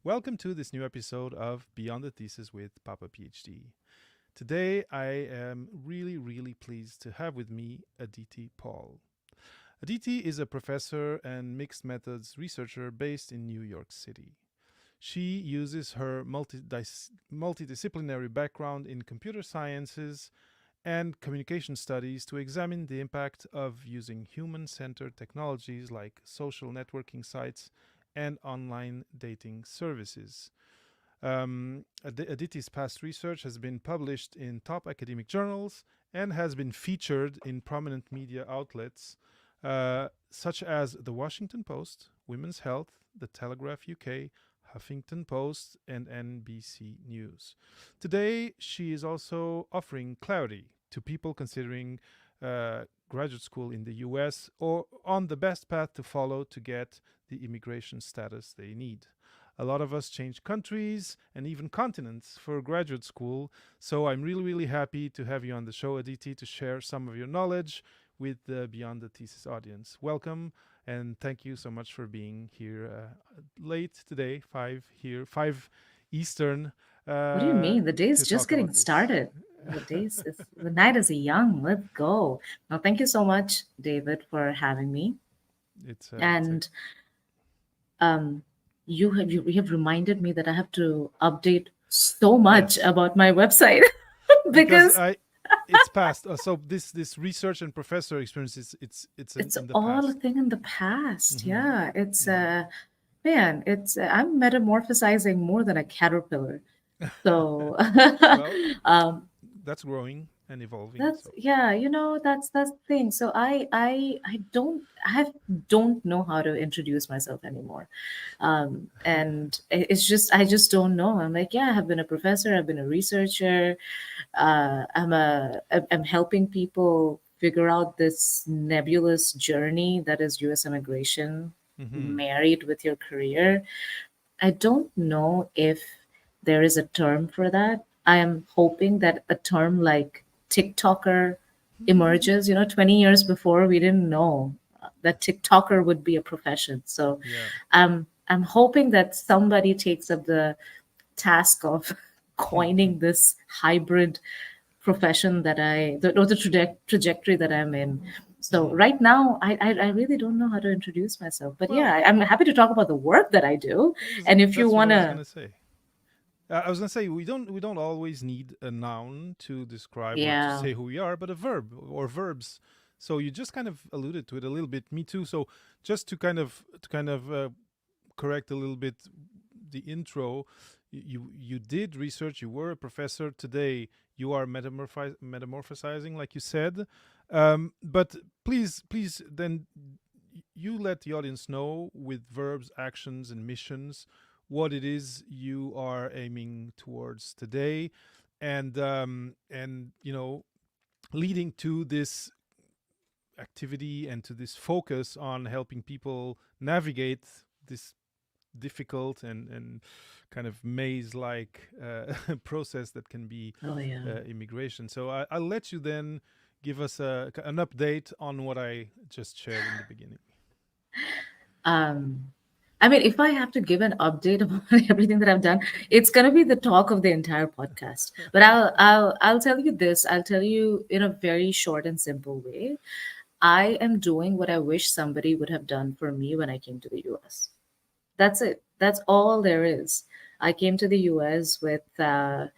Welcome to this new episode of Beyond the Thesis with Papa PhD. Today, I am really pleased to have with me Aditi Paul. Aditi is a professor and mixed methods researcher based in New York City. She uses her multidisciplinary background in computer sciences and communication studies to examine the impact of using human centered technologies like social networking sites and online dating services. Aditi's past research has been published in top academic journals and has been featured in prominent media outlets such as The Washington Post, Women's Health, The Telegraph UK, Huffington Post, and NBC News. Today, she is also offering clarity to people considering graduate school in the US or on the best path to follow to get the immigration status they need. A lot of us change countries and even continents for graduate school, so I'm really happy to have you on the show, Aditi, to share some of your knowledge with the Beyond the Thesis audience. Welcome, and thank you so much for being here late today, 5 Eastern, What do you mean? The day to is just talk getting about this. started. The night is young. Let's go. Now, thank you so much, David, for having me. it's a And um, you have reminded me that I have to update so much yes, about my website because because I it's past. So this research and professor experience is it's in the all a past. thing in the past. Hmm. Yeah, it's Hmm. man, it's I'm metamorphosizing more than a caterpillar. So Well, um, that's growing and evolving. That's So yeah, that's the thing. So I don't know how to introduce myself anymore. And it's just I just don't know. I'm like, yeah, I have been a professor, I've been a researcher, I'm helping people figure out this nebulous journey that is US immigration hmm. married with your career. I don't know if there is a term for that. I am hoping that a term like TikToker emerges. 20 years before, we didn't know that TikToker would be a profession. So Yeah. I'm hoping that somebody takes up the task of coining this hybrid profession or the trajectory that I'm in. So Hmm. right now, I really don't know how to introduce myself. But yeah, Well, I'm happy to talk about the work that I do. And if you that's what I want was to, gonna say. I was gonna say we don't always need a noun to describe or to yeah, say who we are, but a verb or verbs. So you just kind of alluded to it a little bit. Me too. So just to kind of correct a little bit the intro, you did research. You were a professor. Today you are metamorphosizing, like you said. But please, then you let the audience know with verbs, actions, and missions what it is you are aiming towards today, and leading to this activity and to this focus on helping people navigate this difficult and kind of maze like process that can be oh yeah. immigration. So I'll let you then give us an update on what I just shared in the beginning. Um, I mean, if I have to give an update about everything that I've done, it's gonna be the talk of the entire podcast. But I'll tell you this. I'll tell you in a very short and simple way. I am doing what I wish somebody would have done for me when I came to the US. That's it. That's all there is. I came to the US with a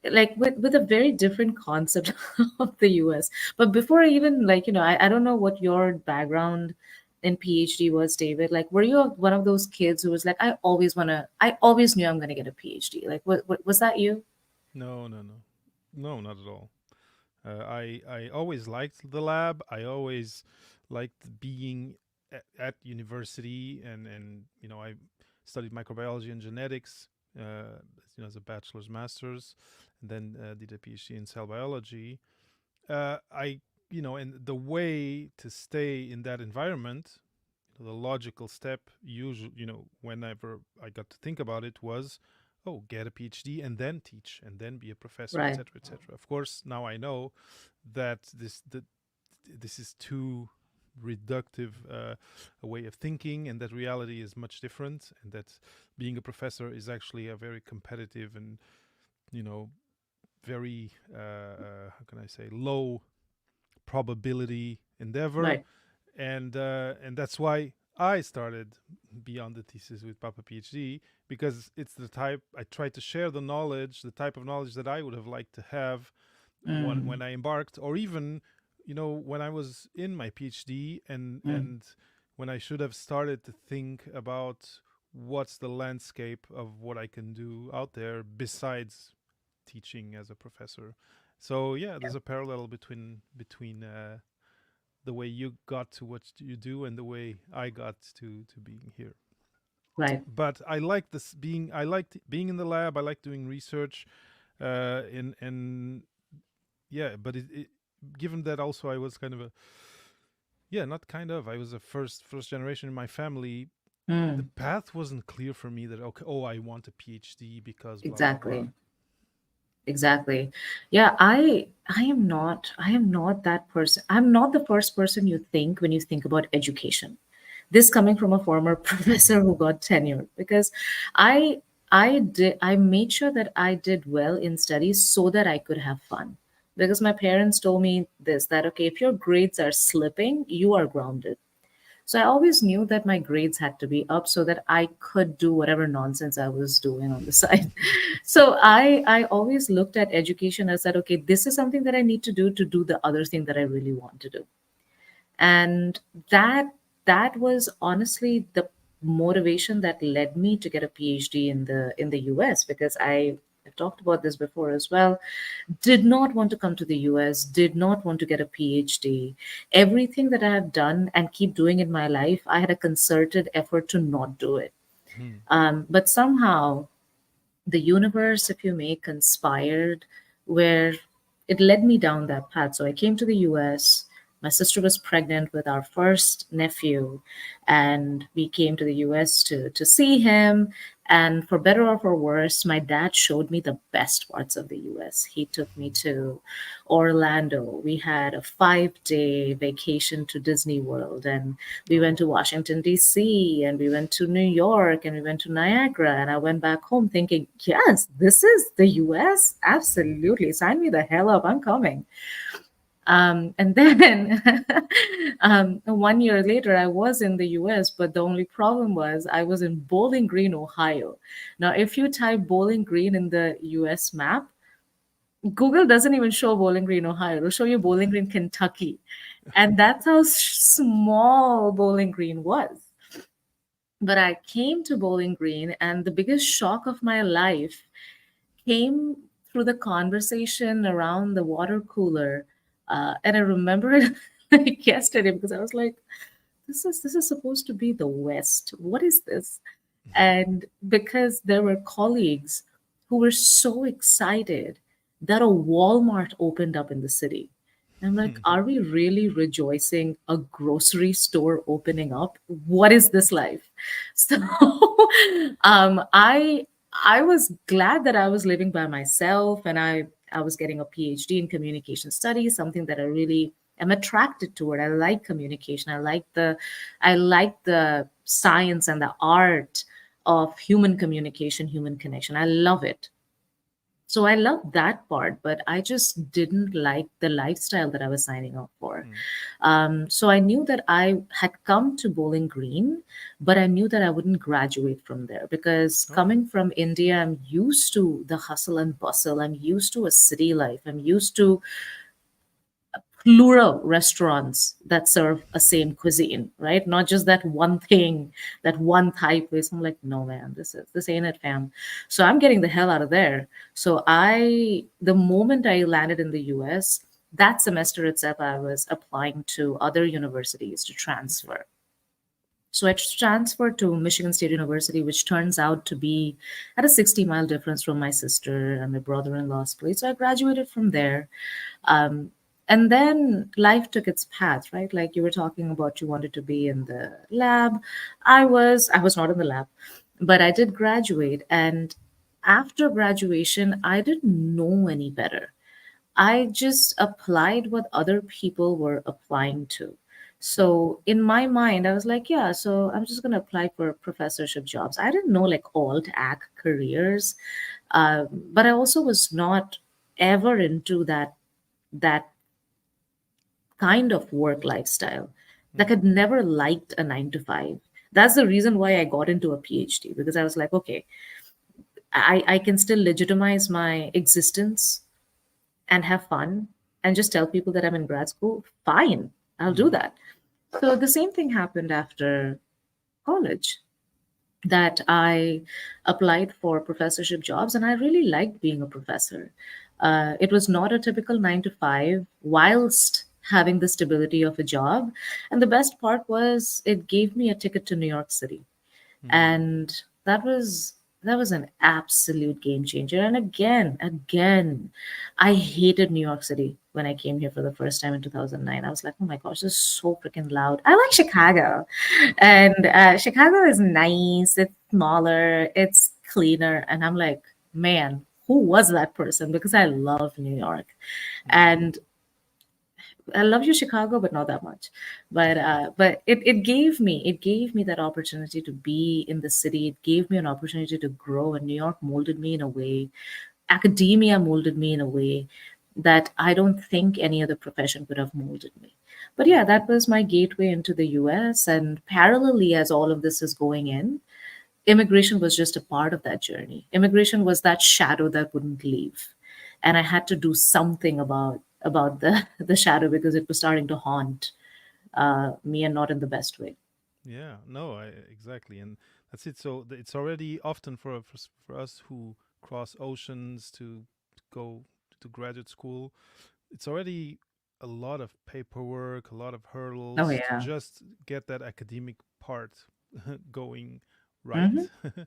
with a very different concept of the US. But before I even I don't know what your background in PhD was, David. Like, were you one of those kids who was like, I always knew I'm gonna get a PhD. Like, what was that you? No, not at all. I always liked the lab. I always liked being at university, and I studied microbiology and genetics, as a bachelor's, master's, and then did a PhD in cell biology. I and the way to stay in that environment, the logical step, usually, whenever I got to think about it, was, oh, get a PhD and then teach and then be a professor, Right. etc., etc. Of course, now I know that this is too reductive way of thinking, and that reality is much different, and that being a professor is actually a very competitive and, you know, very how can I say, low probability endeavor, Right. and that's why I started Beyond the Thesis with Papa PhD, because it's the type I try to share the knowledge, the type of knowledge that I would have liked to have when Mm, I embarked, or even, you know, when I was in my PhD, mm, and when I should have started to think about what's the landscape of what I can do out there besides teaching as a professor. So yeah, there's a parallel between the way you got to what you do and the way I got to being here. right. But I like this being I liked being in the lab. I like doing research, and yeah. But given that also I was kind of a, yeah, not kind of, I was a first generation in my family. The Mm, path wasn't clear for me that, okay, oh, I want a PhD because blah blah blah. exactly. Exactly. Yeah, I am not that person. I'm not the first person you think when you think about education. This coming from a former professor who got tenured, because I I made sure that I did well in studies so that I could have fun. Because my parents told me this, that okay, if your grades are slipping, you are grounded. So I always knew that my grades had to be up so that I could do whatever nonsense I was doing on the side. So I always looked at education as that okay, this is something that I need to do the other thing that I really want to do. And that that was honestly the motivation that led me to get a PhD in the US, because I've talked about this before as well. Did not want to come to the US, did not want to get a PhD. Everything that I have done and keep doing in my life, I had a concerted effort to not do it. Hmm. But somehow the universe, if you may, conspired where it led me down that path. So I came to the US. My sister was pregnant with our first nephew, and we came to the US to see him. And for better or for worse, my dad showed me the best parts of the US. He took me to Orlando. We had a 5 day vacation to Disney World, and we went Oh, to Washington, D.C., and we went to New York, and we went to Niagara. And I went back home thinking, yes, this is the US. Absolutely. Sign me the hell up. I'm coming. And then 1 year later, I was in the US, but the only problem was I was in Bowling Green, Ohio. Now, if you type Bowling Green in the US map, Google doesn't even show Bowling Green, Ohio. It'll show you Bowling Green, Kentucky. And that's how small Bowling Green was. But I came to Bowling Green, and the biggest shock of my life came through the conversation around the water cooler. And I remember it like yesterday, because I was like, this is supposed to be the West. What is this? And because there were colleagues who were so excited that a Walmart opened up in the city. I'm like, are we really rejoicing a grocery store opening up? What is this life? So um, I I was glad that I was living by myself, and I was getting a PhD in communication studies, something that I really am attracted toward. I like communication. I like the science and the art of human communication, human connection. I love it. So I love that part, but I just didn't like the lifestyle that I was signing up for. hmm. So I knew that I had come to Bowling Green, but I knew that I wouldn't graduate from there, because Oh, coming from India, I'm used to the hustle and bustle. I'm used to a city life. I'm used to plural restaurants that serve a same cuisine, right? Not just that one thing, that one Thai place. I'm like, no man, this ain't it, fam. So I'm getting the hell out of there. So the moment I landed in the US, that semester itself, I was applying to other universities to okay. transfer. So I transferred to Michigan State University, which turns out to be at a 60-mile difference from my sister and my brother-in-law's place. So I graduated from there. um, and then life took its path, right? Like you were talking about, you wanted to be in the lab. I was not in the lab, but I did graduate. And after graduation, I didn't know any better. I just applied what other people were applying to. So in my mind, I was like, yeah, so I'm just going to apply for professorship jobs. I didn't know like alt ac careers, but I also was not ever into that kind of work lifestyle. Like Mm, I'd never liked a 9 to 5. That's the reason why I got into a PhD, because I was like, okay, I can still legitimize my existence and have fun and just tell people that I'm in grad school. Fine, I'll do mm, that. So the same thing happened after college, that I applied for professorship jobs, and I really liked being a professor. It was not a typical 9 to 5, whilst having the stability of a job. And the best part was it gave me a ticket to New York City, mm, and that was an absolute game changer. And again, I hated New York City when I came here for the first time in 2009. I was like, oh my gosh, this is so freaking loud. I like Chicago, and Chicago is nice, it's smaller, it's cleaner. And I'm like, man, who was that person? Because I love New York. mm. And I love you, Chicago, but not that much. But it gave me that opportunity to be in the city. It gave me an opportunity to grow, and New York molded me in a way. Academia molded me in a way that I don't think any other profession could have molded me. But yeah, that was my gateway into the US. And parallelly, as all of this is going in, immigration was just a part of that journey. Immigration was that shadow that wouldn't leave, and I had to do something about the the shadow, because it was starting to haunt me, and not in the best way. Yeah, no, exactly, and that's it. So it's already often for us who cross oceans to go to graduate school. It's already a lot of paperwork, a lot of Oh hurdles to yeah. just get that academic part going Hmm. right.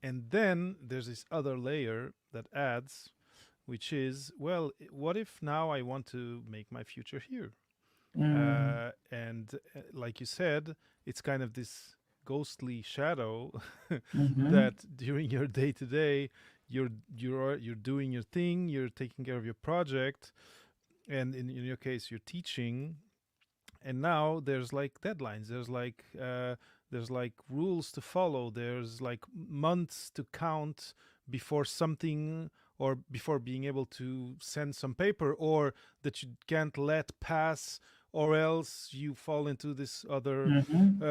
And then there's this other layer that adds, which is, well, what if now I want to make my future here? Mm. And like you said, it's kind of this ghostly shadow Hmm. that during your day to day, you're doing your thing, you're taking care of your project, and in your case, you're teaching. And now there's like deadlines. There's like rules to follow. There's like months to count before something, or before being able to send some paper, or that you can't let pass, or else you fall into this other. Hmm.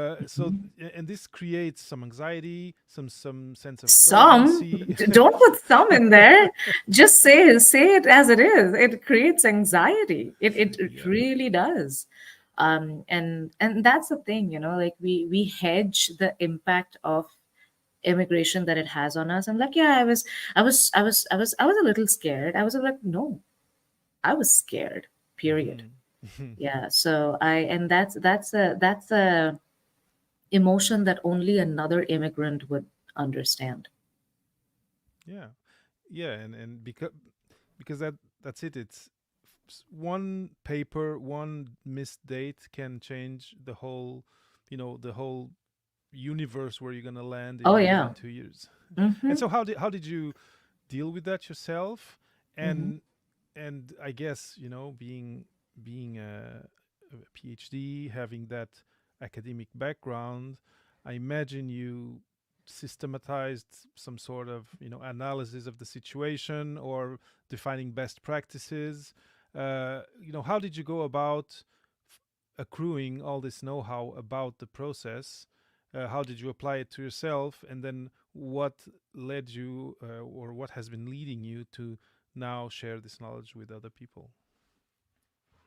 And this creates some anxiety, some sense of Some, urgency. don't put some in there. Just say it as it is. It creates anxiety. It Yeah. really does. And that's the thing, like we hedge the impact of immigration that it has on us. I'm like, yeah, I was a little scared. I was like, no, I was scared, period. Mhm. Yeah. So and that's a emotion that only another immigrant would understand. Yeah, yeah, and because that's it. It's one paper, one missed date can change the whole, the whole universe where you're gonna land Oh in yeah. 2 years. And Mm-hmm. so how did you deal with that yourself? Mm-hmm. And I guess, being a PhD, having that academic background, I imagine you systematized some sort of, analysis of the situation, or defining best practices. How did you go about accruing all this know-how about the process? How did you apply it to yourself? And then what led you, or what has been leading you to now share this knowledge with other people?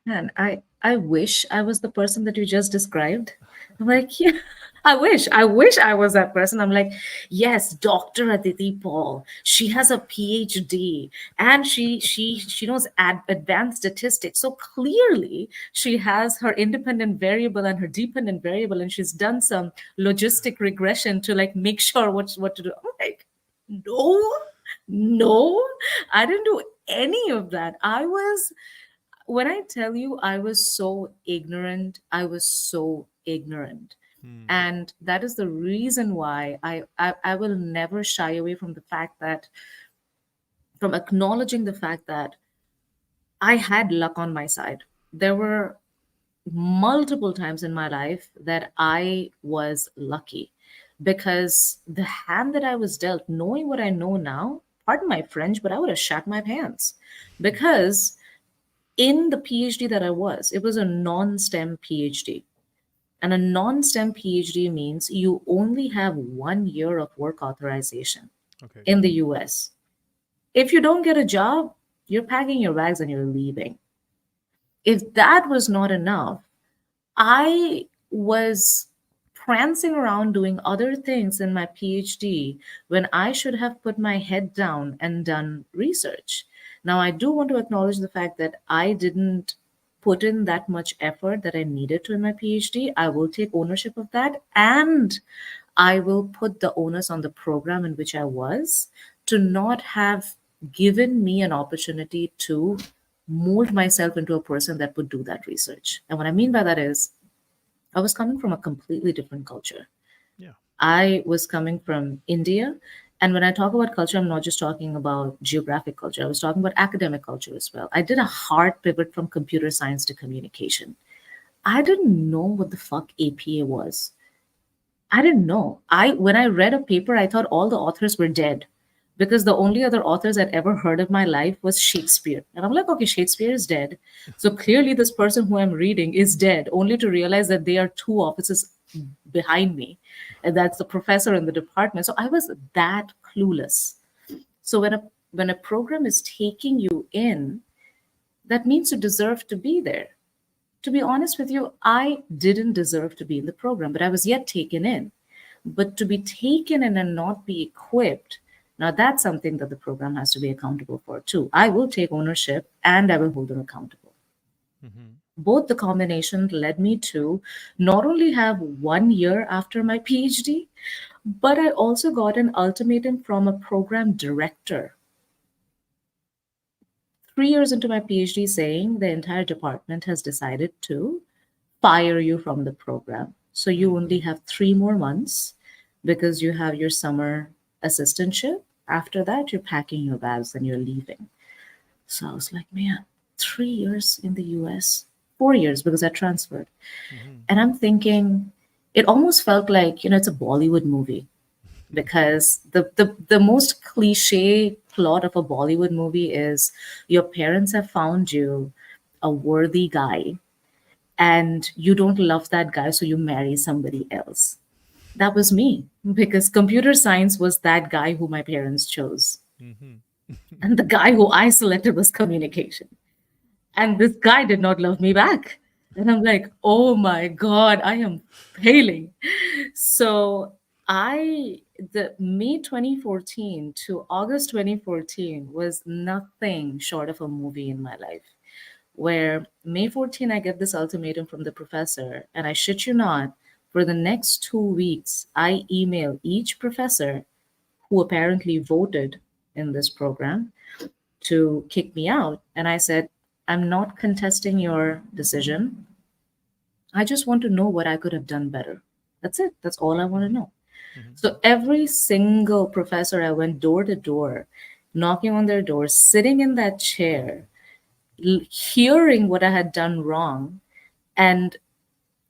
And I wish I was the person that you just described. I'm like, yeah, I wish I was that person. I'm like, yes, Dr. Aditi Paul. She has a PhD, and she knows advanced statistics. So clearly she has her independent variable and her dependent variable, and she's done some logistic regression to like make sure what to do. I'm like, no, no, I didn't do any of that. When I tell you I was so ignorant, I was so ignorant. Hmm. And that is the reason why I will never shy away from the fact that, from acknowledging the fact that I had luck on my side. There were multiple times in my life that I was lucky, because the hand that I was dealt, knowing what I know now, pardon my French, but I would have shat my pants. Because in the PhD that I was, it was a non STEM PhD. And a non STEM PhD means you only have 1 year of work authorization Okay. in the US. If you don't get a job, you're packing your bags and you're leaving. If that was not enough, I was prancing around doing other things in my PhD when I should have put my head down and done research. Now, I do want to acknowledge the fact that I didn't put in that much effort that I needed to in my PhD. I will take ownership of that. And I will put the onus on the program in which I was to not have given me an opportunity to mold myself into a person that would do that research. And what I mean by that is, I was coming from a completely different culture. Yeah. I was coming from India. And when I talk about culture, I'm not just talking about geographic culture, I was talking about academic culture as well. I did a hard pivot from computer science to communication. I didn't know what the fuck APA was. I didn't know. I When I read a paper, I thought all the authors were dead, because the only other authors I'd ever heard of my life was Shakespeare. And I'm like, okay, Shakespeare is dead. So clearly this person who I'm reading is dead, only to realize that they are two offices behind me. And that's the professor in the department. So I was that clueless. So when a program is taking you in, that means you deserve to be there. To be honest with you, I didn't deserve to be in the program, but I was yet taken in. But to be taken in and not be equipped, now that's something that the program has to be accountable for too. I will take ownership and I will hold them accountable. Mm-hmm. Both the combination led me to not only have 1 year after my PhD, but I also got an ultimatum from a program director 3 years into my PhD saying the entire department has decided to fire you from the program. So you only have 3 more months because you have your summer assistantship. After that, you're packing your bags and you're leaving. So I was like, man, 3 years in the US, 4 years because I transferred. Mm-hmm. And I'm thinking, it almost felt like, it's a Bollywood movie, because the most cliche plot of a Bollywood movie is your parents have found you a worthy guy and you don't love that guy, so you marry somebody else. That was me, because computer science was that guy who my parents chose. Mm-hmm. And the guy who I selected was communication. And this guy did not love me back. And I'm like, oh my God, I am failing. So the May 2014 to August 2014 was nothing short of a movie in my life, where May 14, I get this ultimatum from the professor, and I shit you not, for the next 2 weeks, I email each professor who apparently voted in this program to kick me out. And I said, I'm not contesting your decision. I just want to know what I could have done better. That's it. That's all I want to Mm-hmm. know. Mm-hmm. So every single professor, I went door to door, knocking on their doors, sitting in that chair, hearing what I had done wrong, and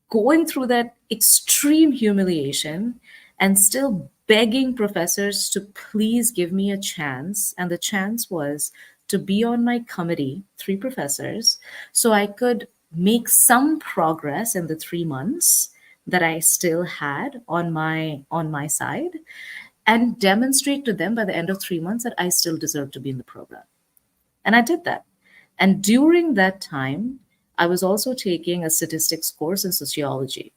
going through that extreme humiliation, and still begging professors to please give me a chance. And the chance was to be on my committee, three professors, so I could make some progress in the 3 months that I still had on my side, and demonstrate to them by the end of 3 months that I still deserve to be in the program. And I did that. And during that time, I was also taking a statistics course in sociology,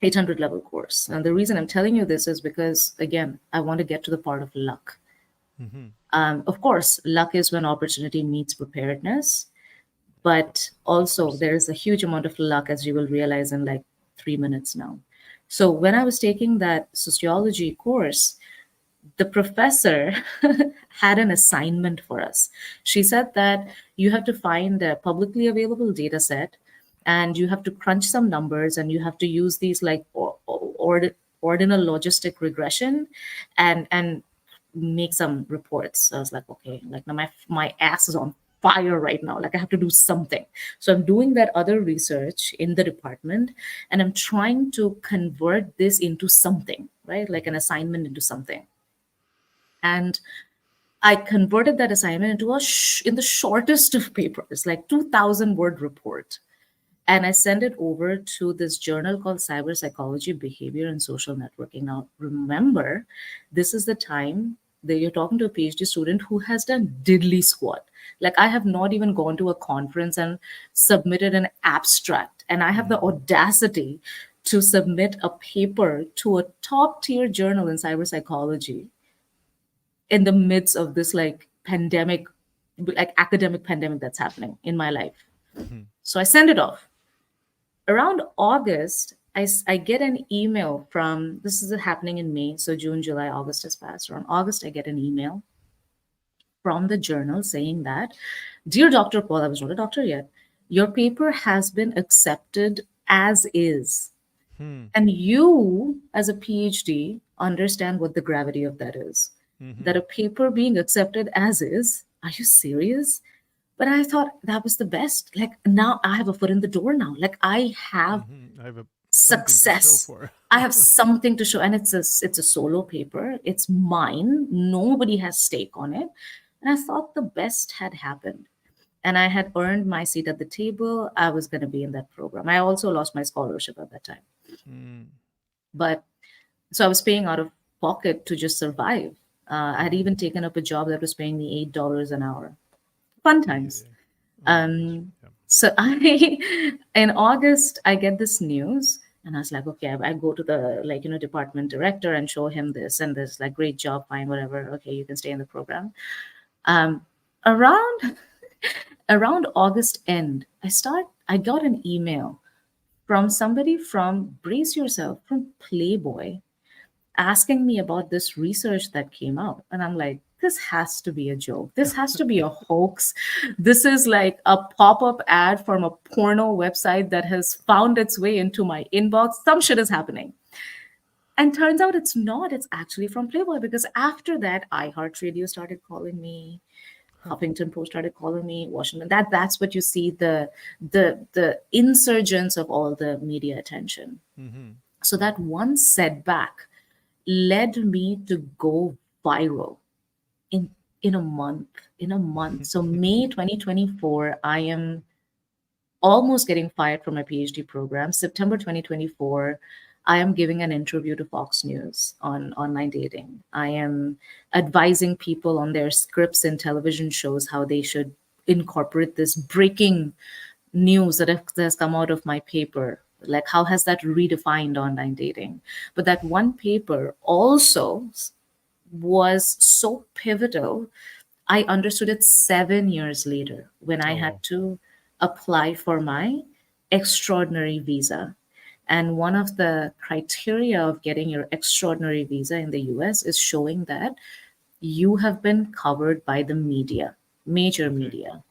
800 level course. And the reason I'm telling you this is because, again, I want to get to the part of luck. Mm-hmm. Of course, luck is when opportunity meets preparedness, but Of also course. there is a huge amount of luck, as you will realize in like 3 minutes now. So when I was taking that sociology course, the professor had an assignment for us. She said that you have to find a publicly available data set, and you have to crunch some numbers, and you have to use these like ordinal logistic regression, and make some reports. So I was like, okay, like now my ass is on fire right now. Like I have to do something. So I'm doing that other research in the department, and I'm trying to convert this into something, right? Like an assignment into something. And I converted that assignment into in the shortest of papers, like 2,000 word report. And I sent it over to this journal called Cyber Psychology, Behavior, and Social Networking. Now, remember, this is the time that you're talking to a PhD student who has done diddly squat. Like, I have not even gone to a conference and submitted an abstract. And I have the audacity to submit a paper to a top tier journal in cyber psychology in the midst of this like pandemic, like academic pandemic that's happening in my life. So I send it off. Around August, I get an email from, this is happening in May, so June, July, August has passed. Around August, I get an email from the journal saying that, Dear Dr. Paul, I was not a doctor yet, your paper has been accepted as is. And you, as a PhD, understand what the gravity of that is. That a paper being accepted as is, are you serious? But I thought that was the best. Like now I have a foot in the door now. Like I have I have something to show success. for. I have something to show. And it's a solo paper. It's mine. Nobody has stake on it. And I thought the best had happened. And I had earned my seat at the table. I was going to be in that program. I also lost my scholarship at that time. But so I was paying out of pocket to just survive. I had even taken up a job that was paying me $8 an hour. Fun times. Yeah. Oh my gosh. Yeah. So in August, I get this news, and I was like, okay, I go to the department director and show him this and this, like, great job, fine, whatever. Okay, you can stay in the program. Um, around around August end, I got an email from somebody from, brace yourself, from Playboy, asking me about this research that came out. And I'm like, this has to be a joke. This has to be a hoax. This is like a pop up ad from a porno website that has found its way into my inbox. Some shit is happening. And turns out it's not. It's actually from Playboy, because after that, iHeartRadio started calling me. Huffington Post started calling me, Washington. That's what you see, the insurgence of all the media attention. So that one setback led me to go viral in in a month. So May 2024, I am almost getting fired from my PhD program. September 2024, I am giving an interview to Fox News on online dating. I am advising people on their scripts and television shows how they should incorporate this breaking news that has come out of my paper. Like, how has that redefined online dating? But that one paper also was so pivotal. I understood it 7 years later when I had Oh, to apply for my extraordinary visa. And one of the criteria of getting your extraordinary visa in the US is showing that you have been covered by the media, major okay. media.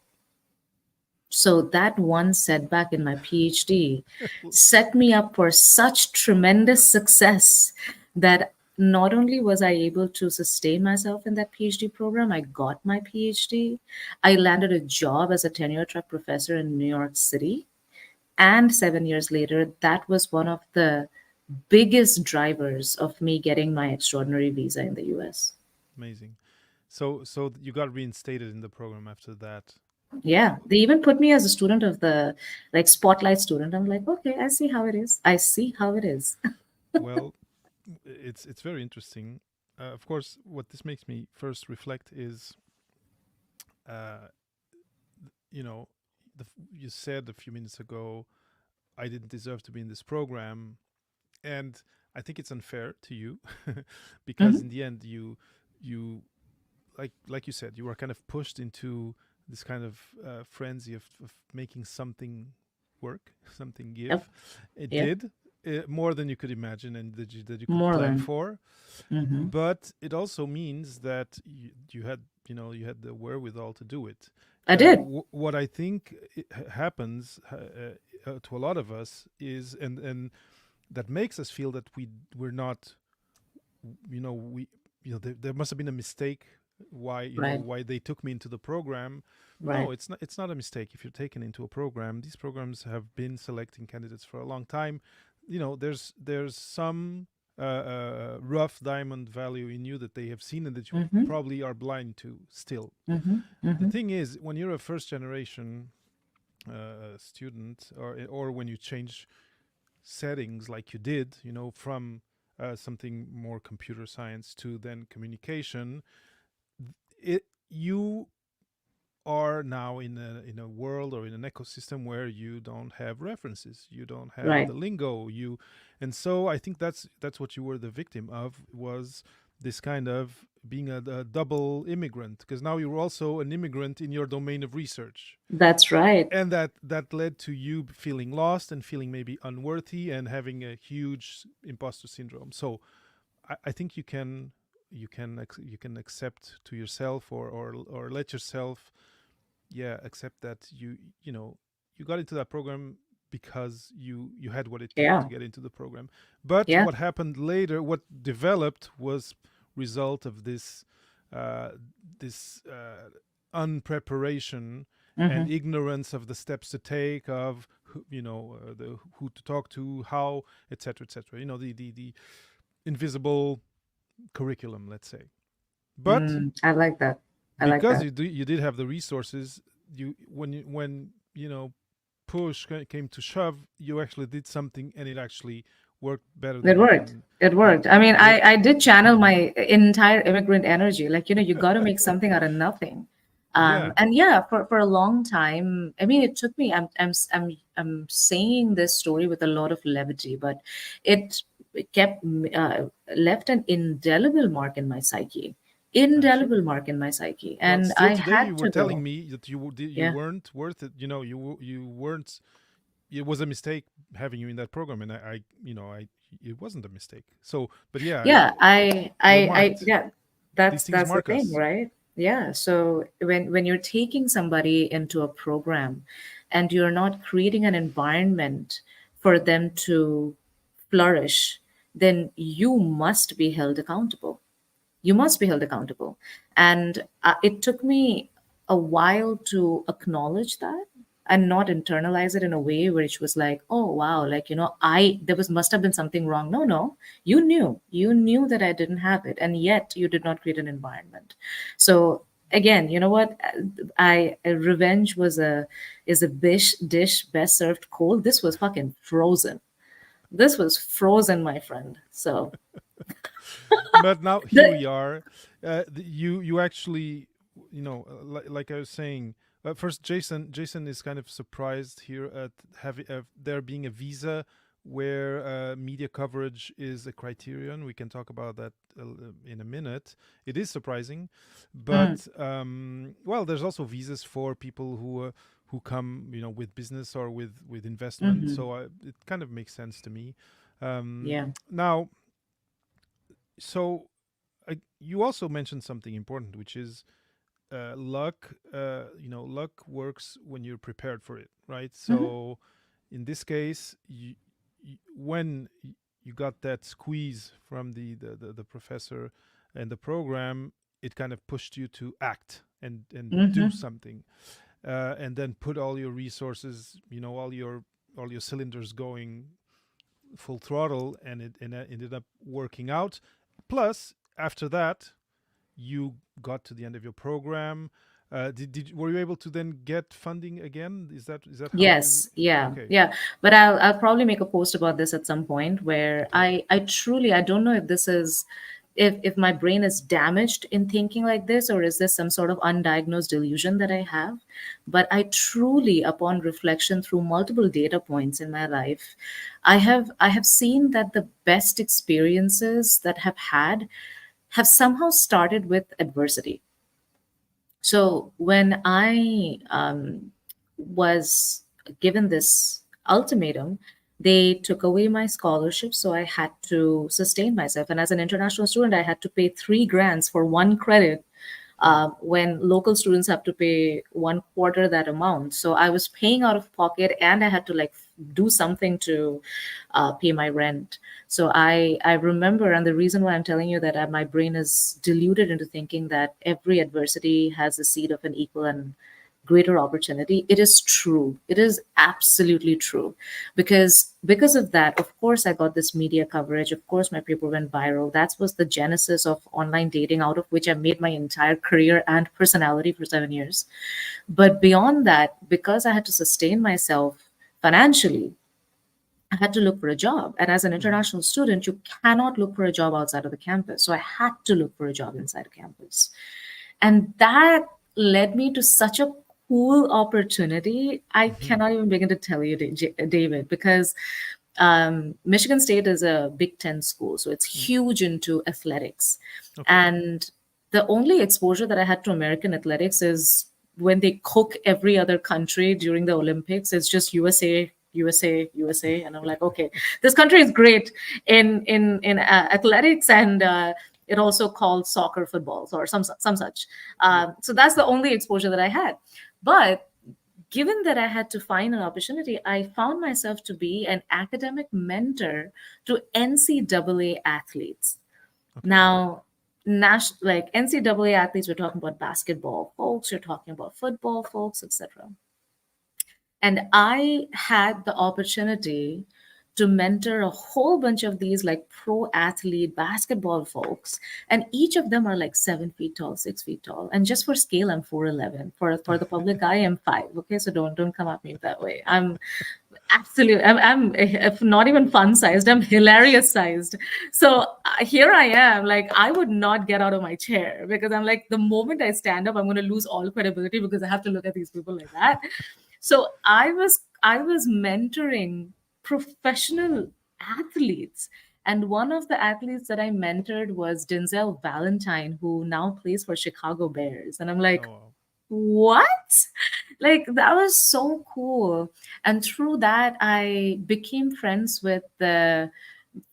So that one setback in my PhD set me up for such tremendous success that not only was I able to sustain myself in that PhD program, I got my PhD. I landed a job as a tenure track professor in New York City. And 7 years later, that was one of the biggest drivers of me getting my extraordinary visa in the US. Amazing. So you got reinstated in the program after that. Yeah, they even put me as a student of the, like, spotlight student. I'm like, okay, I see how it is. I see how it is. Well, it's very interesting. Of course, what this makes me first reflect is, uh, you know, you said a few minutes ago, I didn't deserve to be in this program, and I think it's unfair to you because in Mhm. the end, you like you said, you were kind of pushed into this kind of frenzy of making something work, something Yep, give. It yep, did more than you could imagine and that you could more plan than. for. Hmm. But it also means that you had you had the wherewithal to do it. I did. What I think happens to a lot of us is, and that makes us feel that we're not, we there must have been a mistake why, Right. why they took me into the program. Right. No, it's not a mistake. If you're taken into a program, these programs have been selecting candidates for a long time. There's some rough diamond value in you that they have seen and that you Mm-hmm. probably are blind to still. Mm-hmm. The Mm-hmm. thing is, when you're a first generation student, or when you change settings like you did, from something more computer science to then communication, it you are now in a world or in an ecosystem where you don't have references, you don't have Right. the lingo, and so I think that's what you were the victim of, was this kind of being a double immigrant, because now you're also an immigrant in your domain of research, That's right. and that led to you feeling lost and feeling maybe unworthy and having a huge imposter syndrome. So I think you can accept to yourself, or let yourself, yeah, accept that you got into that program because you had what it took Yeah. to get into the program. But Yeah. what happened later, what developed, was result of uh, this unpreparation and Mm-hmm. ignorance of the steps to take, of the who to talk to, how, etc., etc. The invisible curriculum, let's say. But I like that. I like because that. you did have the resources, when push came to shove, you actually did something, and it actually worked better It worked. than It than worked. I mean, it. I did channel my entire immigrant energy. Like, you got to make something out of nothing. Yeah, And yeah, for a long time, I mean, it took me, I'm saying this story with a lot of levity, but it kept, left an indelible mark in my psyche. I'm sure. Indelible mark in my psyche. Well, And still I today, had you were to telling go. me that you Yeah. weren't worth it. You weren't. It was a mistake having you in that program, and it wasn't a mistake. So, but yeah, Yeah, we're marked. yeah, These things that's the mark thing, us. right? Yeah. So when you're taking somebody into a program and you're not creating an environment for them to flourish, then you must be held accountable. You must be held accountable. And it took me a while to acknowledge that and not internalize it in a way where it was like, oh wow, like, there was must have been something wrong. No, no, you knew that I didn't have it, and yet you did not create an environment. So again, you know what, I revenge was a is a dish best served cold. This was fucking frozen. This was frozen, my friend. So But now here the we are. You actually, like I was saying. First, Jason is kind of surprised here at having there being a visa where media coverage is a criterion. We can talk about that in a minute. It is surprising, Mm, but well, there's also visas for people who come, with business or with investment. mhm. So it kind of makes sense to me. Yeah. Now, so you also mentioned something important, which is luck. Luck works when you're prepared for it, right? Mhm. So in this case, when you got that squeeze from the professor and the program, it kind of pushed you to act and do Mhm. something, and then put all your resources, all your cylinders going full throttle, and it ended up working out. Plus, after that, you got to the end of your program. Were you able to then get funding again? Is that how you? Yes, yeah, Okay, yeah. But I'll probably make a post about this at some point where okay. I truly I don't know if this is if my brain is damaged in thinking like this, or is this some sort of undiagnosed delusion that I have. But I truly, upon reflection through multiple data points in my life, I have seen that the best experiences that have somehow started with adversity. So when I was given this ultimatum, they took away my scholarship, so I had to sustain myself. And as an international student, I had to pay 3 grants for one credit, Hmm. when local students have to pay one quarter that amount. So I was paying out of pocket, and I had to like do something to pay my rent. So I remember, and the reason why I'm telling you that my brain is deluded into thinking that every adversity has a seed of an equal and greater opportunity. It is true. It is absolutely true. Because of that, of course, I got this media coverage. Of course, my paper went viral. That was the genesis of online dating, out of which I made my entire career and personality for 7 years. But beyond that, because I had to sustain myself financially, I had to look for a job. And as an Hmm. international student, you cannot look for a job outside of the campus. So I had to look for a job inside campus. And that led me to such a cool opportunity. I Hmm. cannot even begin to tell you, David, because Michigan State is a Big Ten school. So it's huge into athletics. Okay. And the only exposure that I had to American athletics is when they cook every other country during the Olympics. It's just USA, USA, USA, and I'm like, okay, this country is great in athletics, and it also called soccer footballs or some such. Yeah. So that's the only exposure that I had. But given that I had to find an opportunity, I found myself to be an academic mentor to NCAA athletes. Okay. Now, like NCAA athletes, we're talking about basketball folks, you're talking about football folks, etc. And I had the opportunity to mentor a whole bunch of these like pro athlete basketball folks. And each of them are like 7 feet tall, 6 feet tall. And just for scale, I'm 4'11". For the public eye, I'm 5. Okay. So don't come at me that way. I'm absolutely, I'm if not even fun sized, I'm hilarious sized. So here I am, like I would not get out of my chair because I'm like, the moment I stand up, I'm going to lose all credibility because I have to look at these people like that. So I was mentoring professional athletes. And one of the athletes that I mentored was Denzel Valentine, who now plays for Chicago Bears. And I'm Oh like, wow. what? Like, that was so cool. And through that, I became friends with the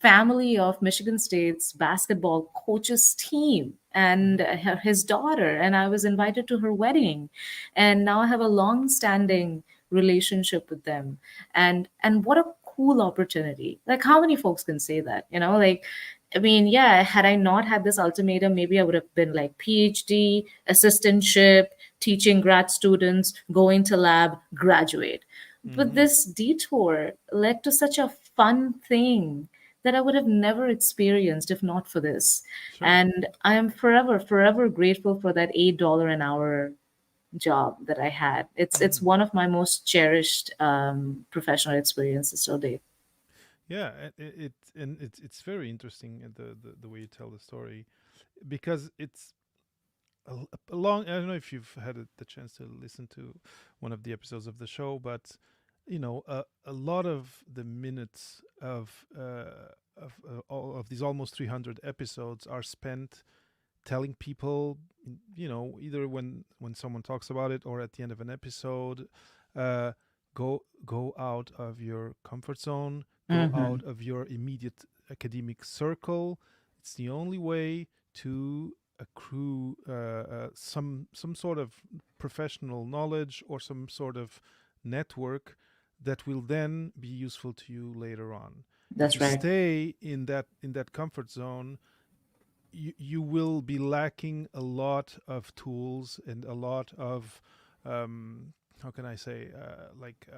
family of Michigan State's basketball coach's team and Hmm. his daughter. And I was invited to her wedding. And now I have a long standing relationship with them. And what a cool opportunity. Like, how many folks can say that? Like, I mean, yeah, had I not had this ultimatum, maybe I would have been like PhD, assistantship, teaching grad students, going to lab, graduate. But Hmm. this detour led to such a fun thing that I would have never experienced if not for this. Sure. And I am forever, forever grateful for that $8 an hour job that I had. It's Hmm. one of my most cherished professional experiences till date. Yeah, it's very interesting, the way you tell the story, because it's a long. I don't know if you've had the chance to listen to one of the episodes of the show, but a lot of the minutes of all of these almost 300 episodes are spent telling people, either when someone talks about it or at the end of an episode, uh, go out of your comfort zone, go Mm-hmm. out of your immediate academic circle. It's the only way to accrue some sort of professional knowledge or some sort of network that will then be useful to you later on. If you That's right. stay in that comfort zone, you will be lacking a lot of tools and a lot of, how can I say, like,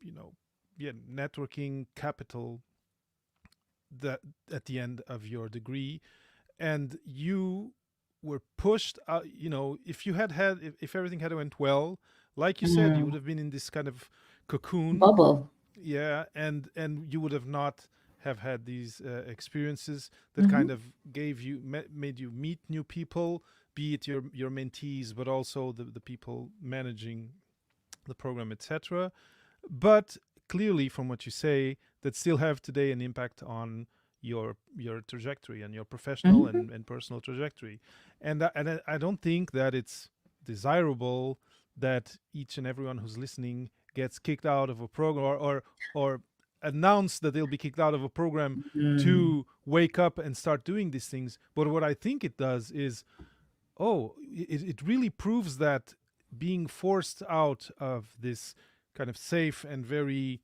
you know yeah, networking capital, that at the end of your degree. And you were pushed out. If you if everything had went well, like you said, you would Mm. have been in this kind of cocoon. Bubble. Yeah, and you would have not have had these experiences that Mm-hmm. kind of made you meet new people, be it your mentees, but also the people managing the program, etc. But clearly, from what you say, that still have today an impact on your trajectory and your professional Mm-hmm. and personal trajectory. And I don't think that it's desirable that each and everyone who's listening gets kicked out of a program, or announce that they'll be kicked out of a program Mm. to wake up and start doing these things. But what I think it does is, it really proves that being forced out of this kind of safe and very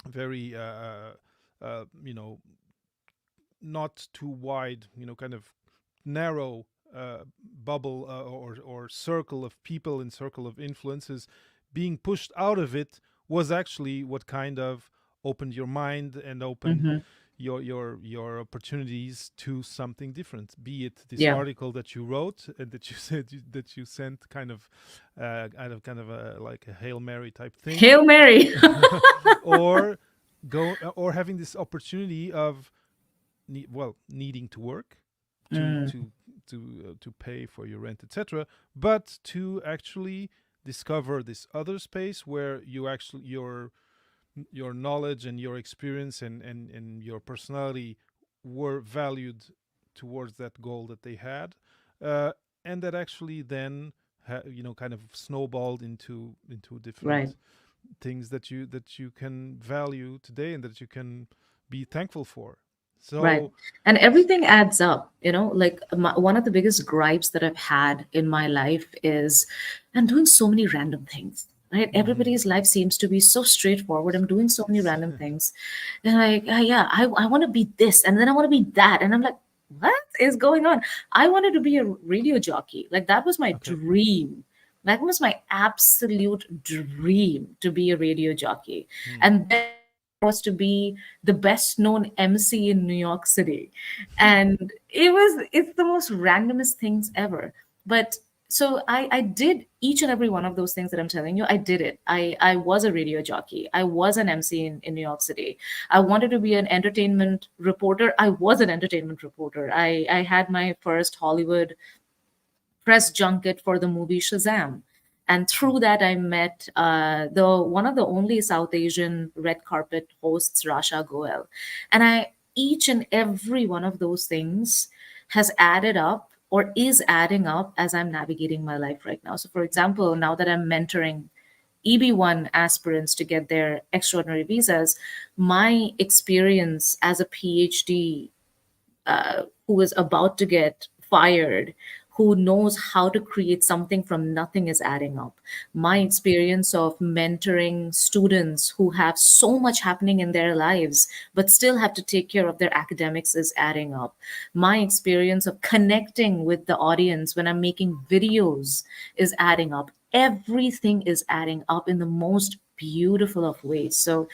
very you know, not too wide, you know, kind of narrow bubble, or circle of people and circle of influences, being pushed out of it was actually what kind of opened your mind and opened Mm-hmm. your opportunities to something different, be it this Yeah. article that you wrote and that you said that you sent, kind of a, like a Hail Mary type thing, Hail Mary. or or having this opportunity of needing to work to Mm, to pay for your rent, etc., but to actually discover this other space where you actually your knowledge and your experience and your personality were valued towards that goal that they had, uh, and that actually then you know, kind of snowballed into right. different things that you can value today and that you can be thankful for. Right. So And everything adds up, like one of the biggest gripes that I've had in my life is I'm doing so many random things, right? mhm. Everybody's life seems to be so straightforward. I'm doing so many Yes. random things. And like, yeah, I want to be this and then I want to be that. And I'm like, what is going on? I wanted to be a radio jockey. Like, that was my Okay. dream. That was my absolute dream, to be a radio jockey. Hmm. And then was to be the best known MC in New York City. And it's the most randomest things ever. But so I did each and every one of those things that I'm telling you. I did it. I was a radio jockey. I was an MC in New York City. I wanted to be an entertainment reporter. I was an entertainment reporter. I had my first Hollywood press junket for the movie Shazam. And Hmm. through that, I met the one of the only South Asian red carpet hosts, Rasha Goel. And each and every one of those things has added up or is adding up as I'm navigating my life right now. So, for example, now that I'm mentoring EB1 aspirants to get their extraordinary visas, my experience as a PhD who is about to get fired, who knows how to create something from nothing, is adding up. My Hmm. experience of mentoring students who have so much happening in their lives, but still have to take care of their academics, is adding up. My experience of connecting with the audience when I'm making videos is adding up. Everything is adding up in the most beautiful of ways. So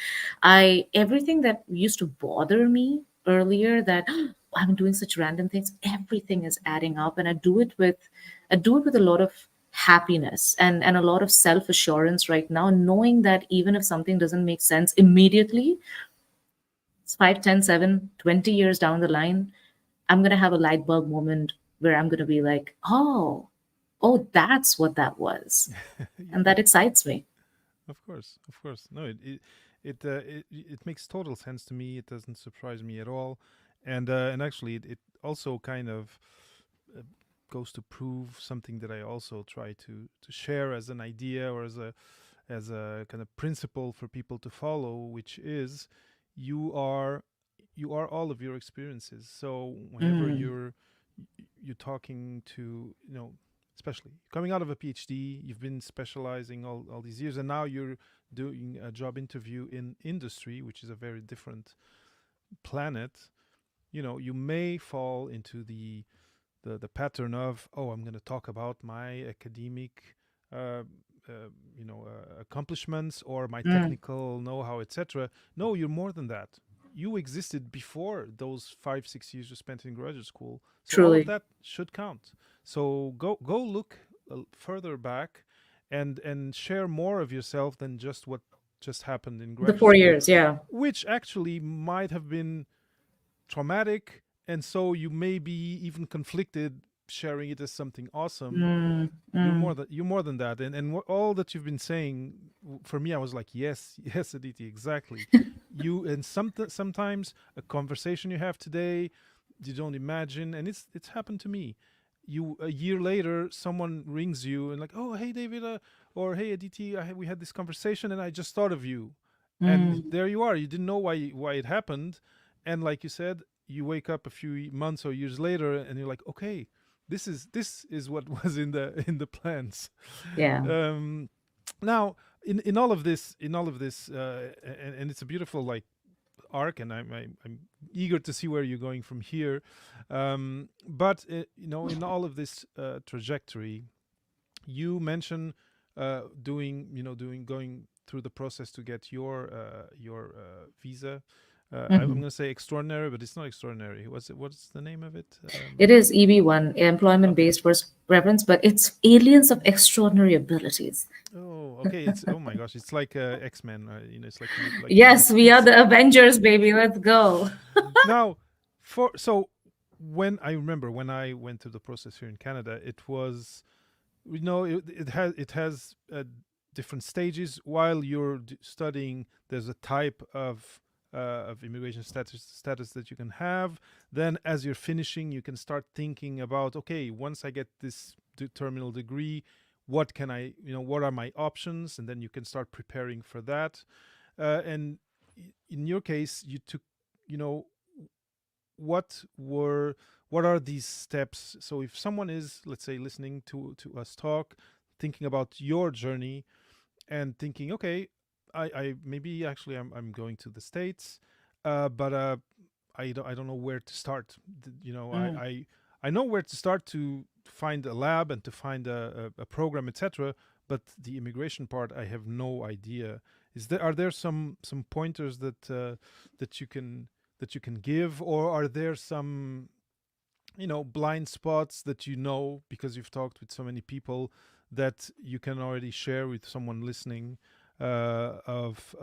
everything that used to bother me earlier, that I'm doing such random things, everything is adding up, and I do it with a lot of happiness and a lot of self assurance right now, knowing that even if something doesn't make sense immediately, it's 5, 10, 7, 20 years down the line, I'm going to have a light bulb moment where I'm going to be like, oh, that's what that was. And Yeah. that excites me. Of course. Of course. No, it makes total sense to me. It doesn't surprise me at all, and actually, it also kind of uh, goes to prove something that I also try to share as an idea or as a kind of principle for people to follow, which is you are you are all of your experiences. So whenever Mm, you're talking to, you know, especially coming out of a PhD, you've been specializing all these years, and now you're doing a job interview in industry, which is a very different planet. You know, you may fall into the pattern of, oh, I'm going to talk about my academic uh, accomplishments or my mm, technical know-how, etc. No, you're more than that. You existed before those 5 6 years you spent in graduate school, so all of truly. that should count. So go look further back and share more of yourself than just what just happened in The graduate four school, years, yeah. which actually might have been traumatic, and so you may be even conflicted sharing it as something awesome. Mm, You're mm, more than that, and all that you've been saying, for me, I was like, yes, yes, Aditi, exactly. You and sometimes a conversation you have today, you don't imagine, and it's happened to me. You a year later, someone rings you and like, oh, hey, David, or hey, Aditi, we had this conversation, and I just thought of you, and mm. there you are. You didn't know why it happened, and like you said, you wake up a few months or years later, and you're like, okay, this is what was in the plans. Yeah. um Now, in all of this, and it's a beautiful like arc, and I'm eager to see where you're going from here. But in all of this trajectory, you mentioned doing going through the process to get your visa. I'm Mhm. going to say extraordinary, but it's not extraordinary. What's the name of it? It is EB1, employment Okay. based first preference, but it's aliens of extraordinary abilities. Oh, okay. It's oh my gosh, it's like X-Men. It's like Yes, we are mutants. the Avengers, baby. Let's go. Now, for so when I remember when I went through the process here in Canada, it was it has different stages. While you're studying, there's a type of immigration status that you can have. Then, as you're finishing, you can start thinking about, okay, once I get this terminal degree, what can I, what are my options, and then you can start preparing for that. And in your case, you took, you know, what were what are these steps? So if someone is, let's say, listening to us talk, thinking about your journey and thinking, okay, I maybe actually I'm going to the States, but I don't know where to start. Mm, I know where to start to find a lab and to find a program, etc. But the immigration part, I have no idea. Are there some pointers that you can that you can give, or are there some blind spots that because you've talked with so many people that you can already share with someone listening, of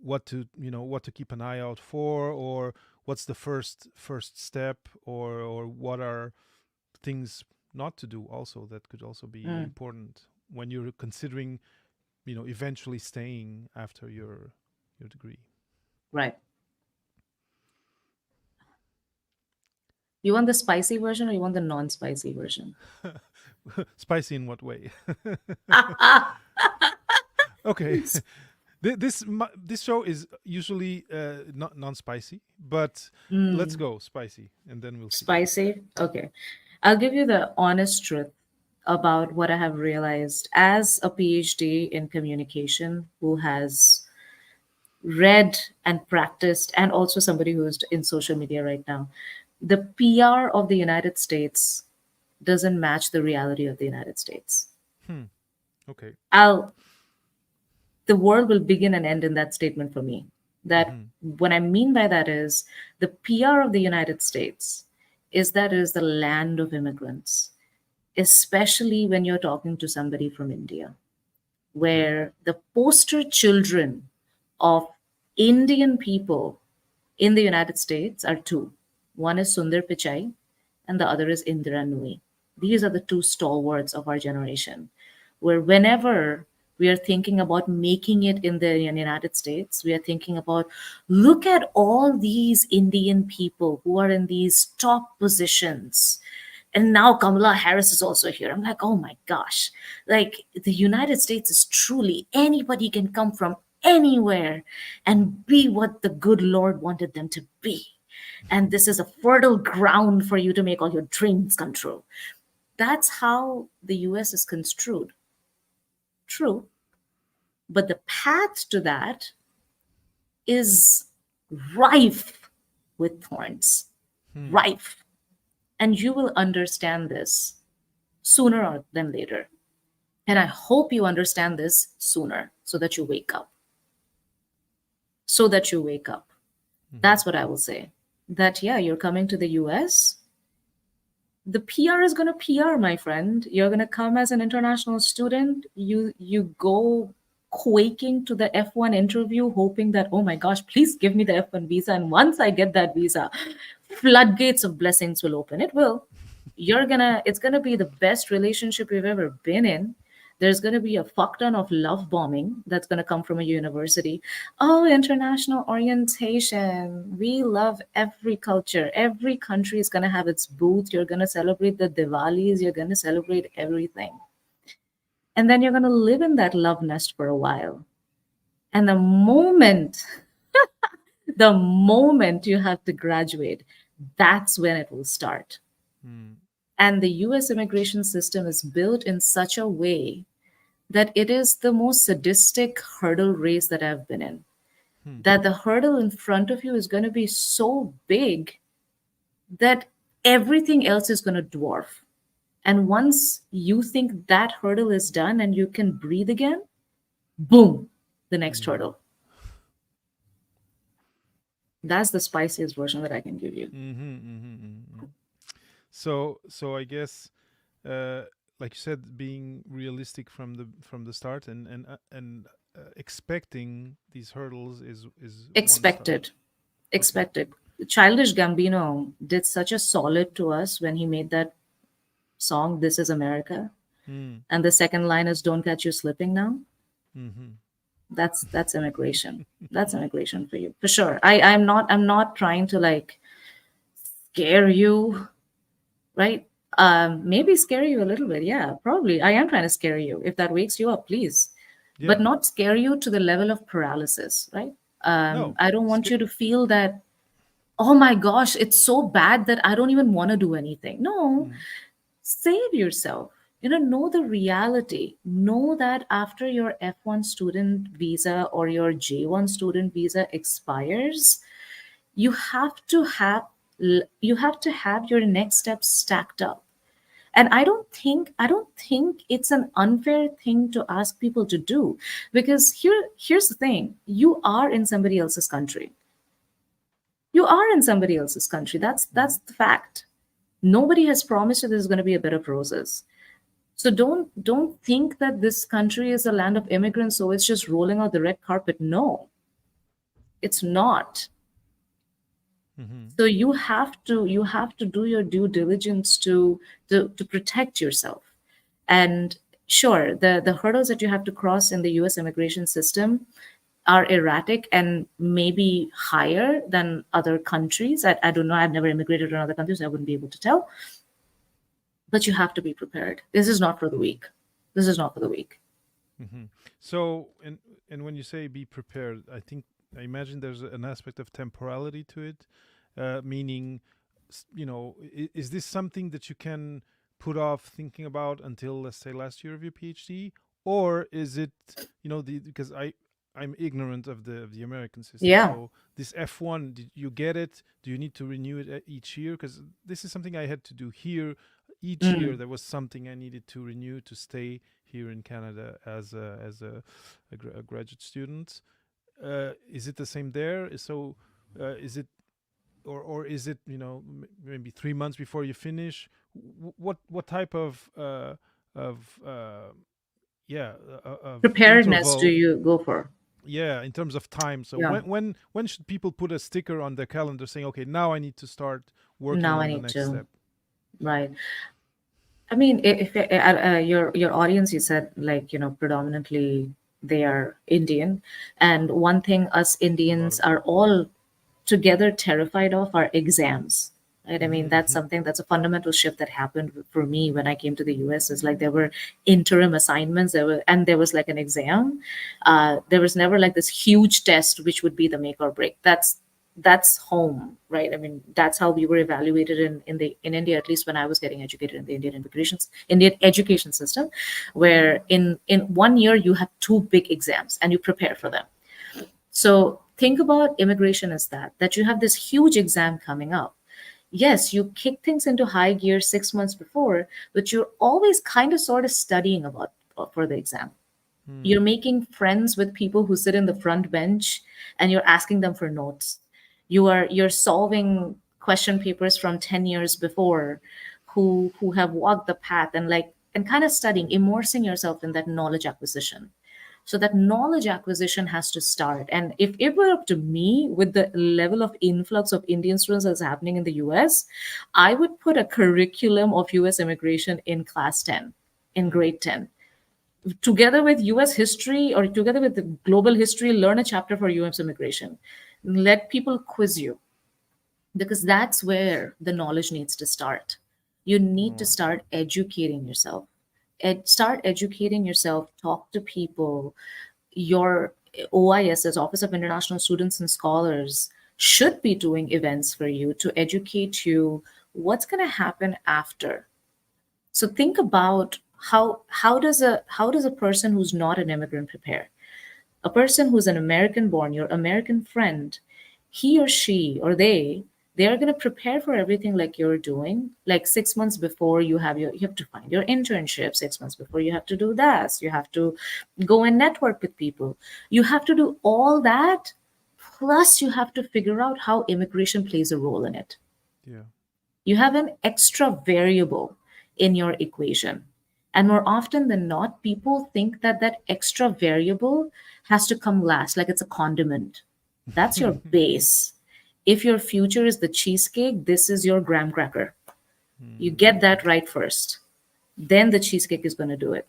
what to keep an eye out for, or what's the first step, or what are things not to do also that could also be mm, important when you're considering eventually staying after your degree. right. You want the spicy version or you want the non-spicy version? Spicy in what way? Okay. This show is usually not non-spicy, but let's Mm, go spicy, and then we'll see. spicy? Okay. I'll give you the honest truth about what I have realized as a PhD in communication who has read and practiced, and also somebody who's in social media right now. The PR of the United States doesn't match the reality of the United States. Hmm. Okay. I'll The world will begin and end in that statement for me. That Mm-hmm. what I mean by that is the PR of the United States is that it is the land of immigrants, especially when you're talking to somebody from India, Okay. where the poster children of Indian people in the United States are two. One is Sundar Pichai, and the other is Indira Nui. These are the two stalwarts of our generation, where whenever we are thinking about making it in the United States, we are thinking about look at all these Indian people who are in these top positions. And now Kamala Harris is also here. I'm like, oh my gosh. Like the United States is truly anybody can come from anywhere and be what the good Lord wanted them to be. And this is a fertile ground for you to make all your dreams come true. That's how the US is construed. True. But the path to that is rife with thorns, Hmm. rife. And you will understand this sooner than later. And I hope you understand this sooner so that you wake up. So that you wake up. Mm-hmm. That's what I will say. That, yeah, you're coming to the US. The PR is going to PR, my friend. You're going to come as an international student. You go quaking to the F1 interview, hoping that, oh my gosh, please give me the F1 visa. And once I get that visa, floodgates of blessings will open. It will. It's gonna be the best relationship you've ever been in. There's gonna be a fuck ton of love bombing that's gonna come from a university. Oh, international orientation. We love every culture. Every country is gonna have its booth. You're gonna celebrate the Diwalis, you're gonna celebrate everything. And then you're gonna live in that love nest for a while. And the moment you have to graduate, that's when it will start. Hmm. And the US immigration system is built in such a way that it is the most sadistic hurdle race that I've been in. Hmm. That the hurdle in front of you is going to be so big that everything else is going to dwarf. And once you think that hurdle is done and you can breathe again, boom, the next Yeah. hurdle. That's the spiciest version that I can give you. So I guess, uh, like you said, being realistic from the start, and expecting these hurdles is one start. Expected. Okay. Expected. Childish Gambino did such a solid to us when he made that song, This Is America. Hmm. And the second line is Don't Catch You Slipping Now. Mm-hmm. That's immigration. That's immigration for you. For sure. I'm not trying to like scare you, right? Maybe scare you a little bit. Yeah, probably. I am trying to scare you. If that wakes you up, please. But Yeah. not scare you to the level of paralysis, right? No. I don't want you to feel that, oh my gosh, it's so bad that I don't even want to do anything. No, Mm. save yourself. Know the reality. Know that after your F1 student visa or your J1 student visa expires, you have to have your next steps stacked up. And I don't think it's an unfair thing to ask people to do, because here's the thing. You are in somebody else's country. You are in somebody else's country. That's Mm. the fact. Nobody has promised you there's going to be a bed of roses. So don't think that this country is a land of immigrants, so it's just rolling out the red carpet. No, it's not. Mm-hmm. So you have to do your due diligence to protect yourself. And sure, the hurdles that you have to cross in the US immigration system are erratic and maybe higher than other countries. I don't know. I've never immigrated to another country, so I wouldn't be able to tell. But you have to be prepared. This is not for the weak. This is not for the weak. Mm-hmm. So, and when you say be prepared, I imagine there's an aspect of temporality to it, meaning, is this something that you can put off thinking about until, let's say, last year of your PhD, or is it, because I'm ignorant of the American system. Yeah. So this F1, did you get it? Do you need to renew it each year? Because this is something I had to do here. Each year Mm. there was something I needed to renew to stay here in Canada as a graduate student. Is it the same there? So is it, or is it, maybe 3 months before you finish? What type of yeah of Preparedness do interval, you go for? yeah, in terms of time? So Yeah. when should people put a sticker on their calendar saying, okay, now I need to start working Now I on the need next to. step? Right. I mean, if your audience, you said, like, predominantly they are Indian, and one thing us A lot Indians of them. are all together terrified of are exams. Right? I mean, that's Mm-hmm. something that's a fundamental shift that happened for me when I came to the US. Is like there were interim assignments, there was like an exam. There was never like this huge test which would be the make or break. That's home, right? I mean, that's how we were evaluated in India, at least when I was getting educated in the Indian education system, where in 1 year you have two big exams and you prepare for them. So think about immigration as that you have this huge exam coming up. Yes, you kick things into high gear 6 months before, but you're always kind of sort of studying about for the exam. Mm. You're making friends with people who sit in the front bench and you're asking them for notes. You're solving question papers from 10 years before, who have walked the path, and kind of studying, immersing yourself in that knowledge acquisition. So that knowledge acquisition has to start. And if it were up to me, with the level of influx of Indian students that's happening in the US, I would put a curriculum of US immigration in class 10, in Mm. grade 10. Together with US history or together with the global history, learn a chapter for US immigration. Let people quiz you, because that's where the knowledge needs to start. You need to Oh. start educating yourself. Start educating yourself, talk to people. Your OISs, Office of International Students and Scholars, should be doing events for you to educate you what's going to happen after. So think about how does a person who's not an immigrant prepare? A person who's an American born, your American friend, he or she or they're going to prepare for everything like you're doing. Like 6 months before you have to find your internship. 6 months before you have to do this. You have to go and network with people. You have to do all that. Plus, you have to figure out how immigration plays a role in it. Yeah. You have an extra variable in your equation. And more often than not, people think that that extra variable has to come last, like it's a condiment. That's your base. If your future is the cheesecake, this is your graham cracker. You get Hmm. that right first. Then the cheesecake is going to do it.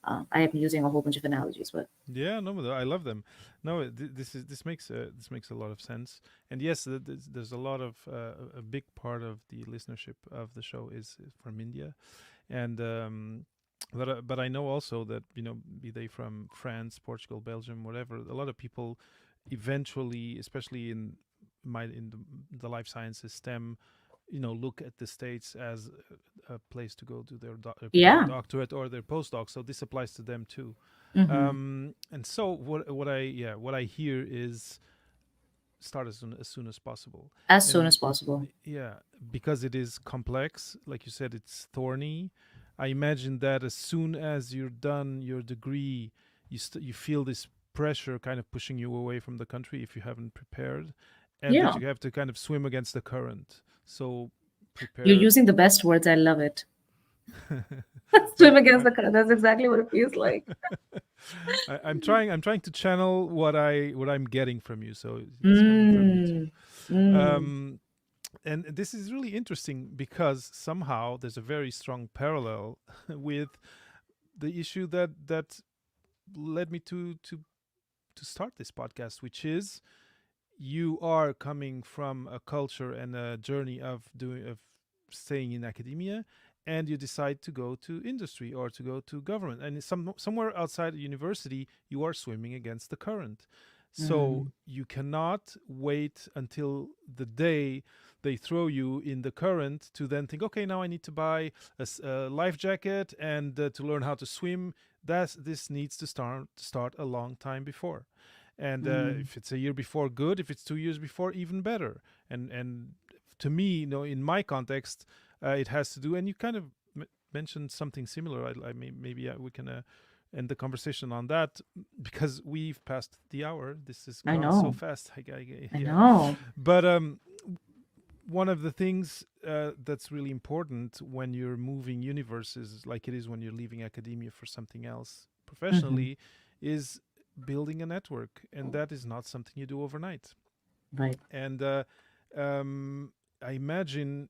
I am using a whole bunch of analogies, but Yeah, no, I love them. No, this makes a lot of sense. And yes, there's a lot of a big part of the listenership of the show is from India, and but I know also that, be they from France, Portugal, Belgium, whatever, a lot of people eventually, especially in the life sciences STEM, look at the states as a place to go do their yeah. doctorate or their postdoc. So this applies to them too. Hmm. And so what I hear is start as soon as possible. As soon And as possible. yeah, because it is complex, like you said, it's thorny. I imagine that as soon as you're done your degree, you feel this pressure kind of pushing you away from the country if you haven't prepared, and that Yeah. you have to kind of swim against the current. So You're prepare. using the best words. I love it. I, Swim against I the current. That's exactly what it feels like. I'm trying to channel what I'm getting from you, so it's coming from you too. Mm, mm. Um, and this is really interesting because somehow there's a very strong parallel with the issue that led me to start this podcast, which is you are coming from a culture and a journey of staying in academia, and you decide to go to industry or to go to government, and somewhere outside the university you are swimming against the current. So Mm, you cannot wait until the day they throw you in the current to then think, okay, now I need to buy a life jacket and to learn how to swim. This needs to start a long time before. And mm. if it's a year before, good. If it's 2 years before, even better. And to me, in my context, it has to do. And you kind of mentioned something similar. Maybe we can end the conversation on that because we've passed the hour. This has I gone so know. fast. I Yeah, know. but one of the things that's really important when you're moving universes, like it is when you're leaving academia for something else Hmm. professionally, is building a network, and that is not something you do overnight. Right. And um, I imagine,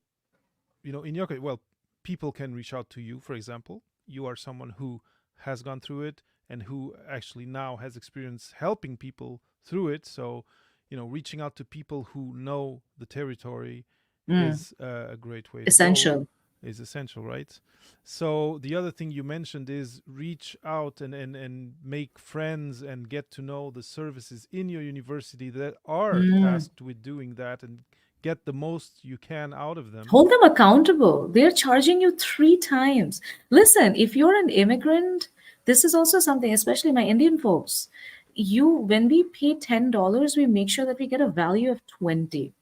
in your case, well, people can reach out to you. For example, you are someone who has gone through it and who actually now has experience helping people through it. So, reaching out to people who know the territory Mm. is a great way to go, Essential. is essential, right? So the other thing you mentioned is reach out and make friends and get to know the services in your university that are Mm. tasked with doing that, and get the most you can out of them. Hold them accountable. They're charging you 3 times. Listen, if you're an immigrant, this is also something, especially my Indian folks. When we pay $10, we make sure that we get a value of 20.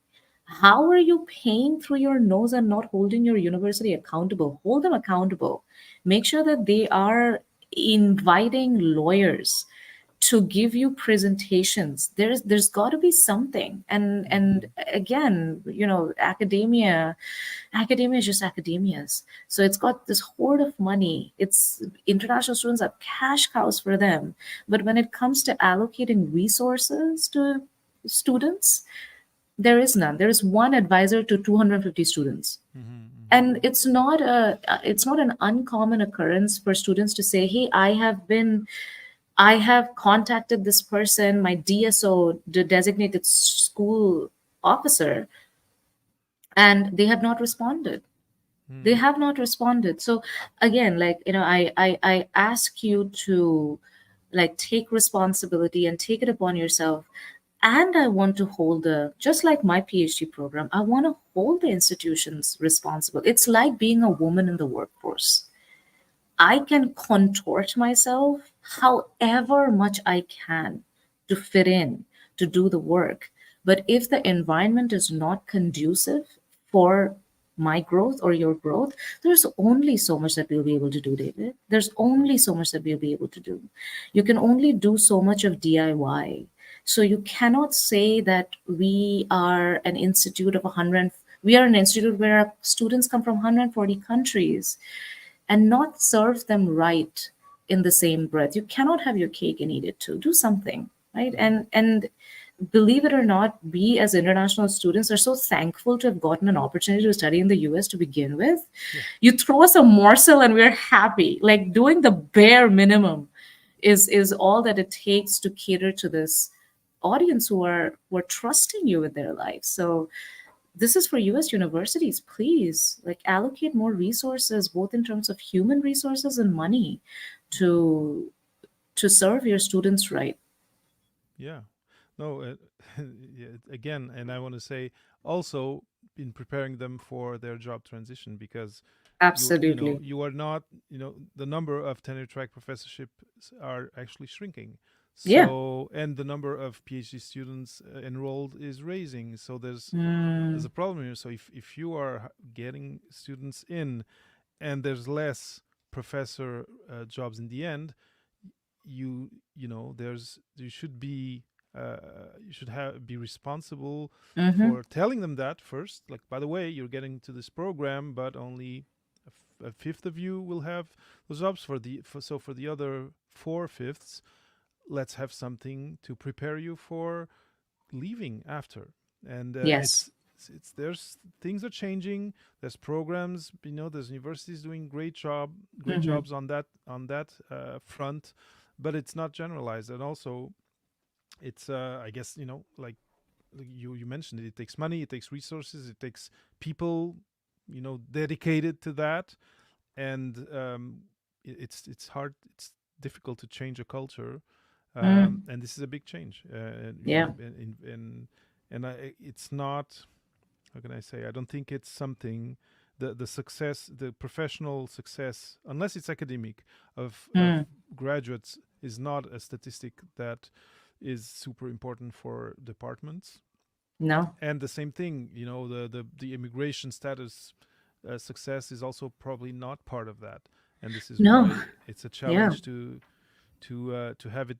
How are you paying through your nose and not holding your university accountable? Hold them accountable. Make sure that they are inviting lawyers to give you presentations. There's got to be something. And Hmm. again, academia is just academias. So it's got this hoard of money. It's international students are cash cows for them. But when it comes to allocating resources to students, there is none. There is one advisor to 250 students. Hmm. And Hmm. it's not an uncommon occurrence for students to say, hey, I have contacted this person, my DSO, the designated school officer, and they have not responded. They Hmm. have not responded. So again, like, I ask you to, like, take responsibility and take it upon yourself. And I want to hold just like my PhD program, I want to hold the institutions responsible. It's like being a woman in the workforce. I can contort myself however much I can to fit in, to do the work. But if the environment is not conducive for my growth or your growth, there's only so much that we'll be able to do, David. There's only so much that we'll be able to do. You can only do so much of DIY. So you cannot say that we are an institute of 100. We are an institute where our students come from 140 countries and not serve them right in the same breath. You cannot have your cake and eat it too. Do something, right? Mhm. And believe it or not, we as international students are so thankful to have gotten an opportunity to study in the US to begin with. Yeah. You throw us a morsel and we're happy. Like doing the bare minimum is all that it takes to cater to this audience who are trusting you with their lives. So this is for US universities. Please, like, allocate more resources, both in terms of human resources and money, to serve your students right. Yeah. No, yeah, again, and I want to say also in preparing them for their job transition, because Absolutely. you are not, the number of tenure track professorships are actually shrinking. Yeah. So, and the number of PhD students enrolled is raising. So there's Mm, a problem here. So if you are getting students in and there's less professor jobs in the end, there's you should be uh, you should have be responsible mm-hmm. for telling them that first, like, by the way, you're getting to this program, but only a fifth of you will have those jobs. For the other four fifths, let's have something to prepare you for leaving after. And Yes. it's there's things are changing. There's programs, there's universities doing great Mm-hmm. jobs on that front, but it's not generalized. And also, it's I guess, like you mentioned it, it takes money, it takes resources, it takes people, dedicated to that. And it's hard, it's difficult to change a culture. Mm, And this is a big change, yeah. it's not, how can I say, I don't think it's something, the success, the professional success, unless it's academic, of Mm, graduates, is not a statistic that is super important for departments. no. And the same thing, the immigration status success is also probably not part of that. And this is No. why it's a Yeah. challenge to have it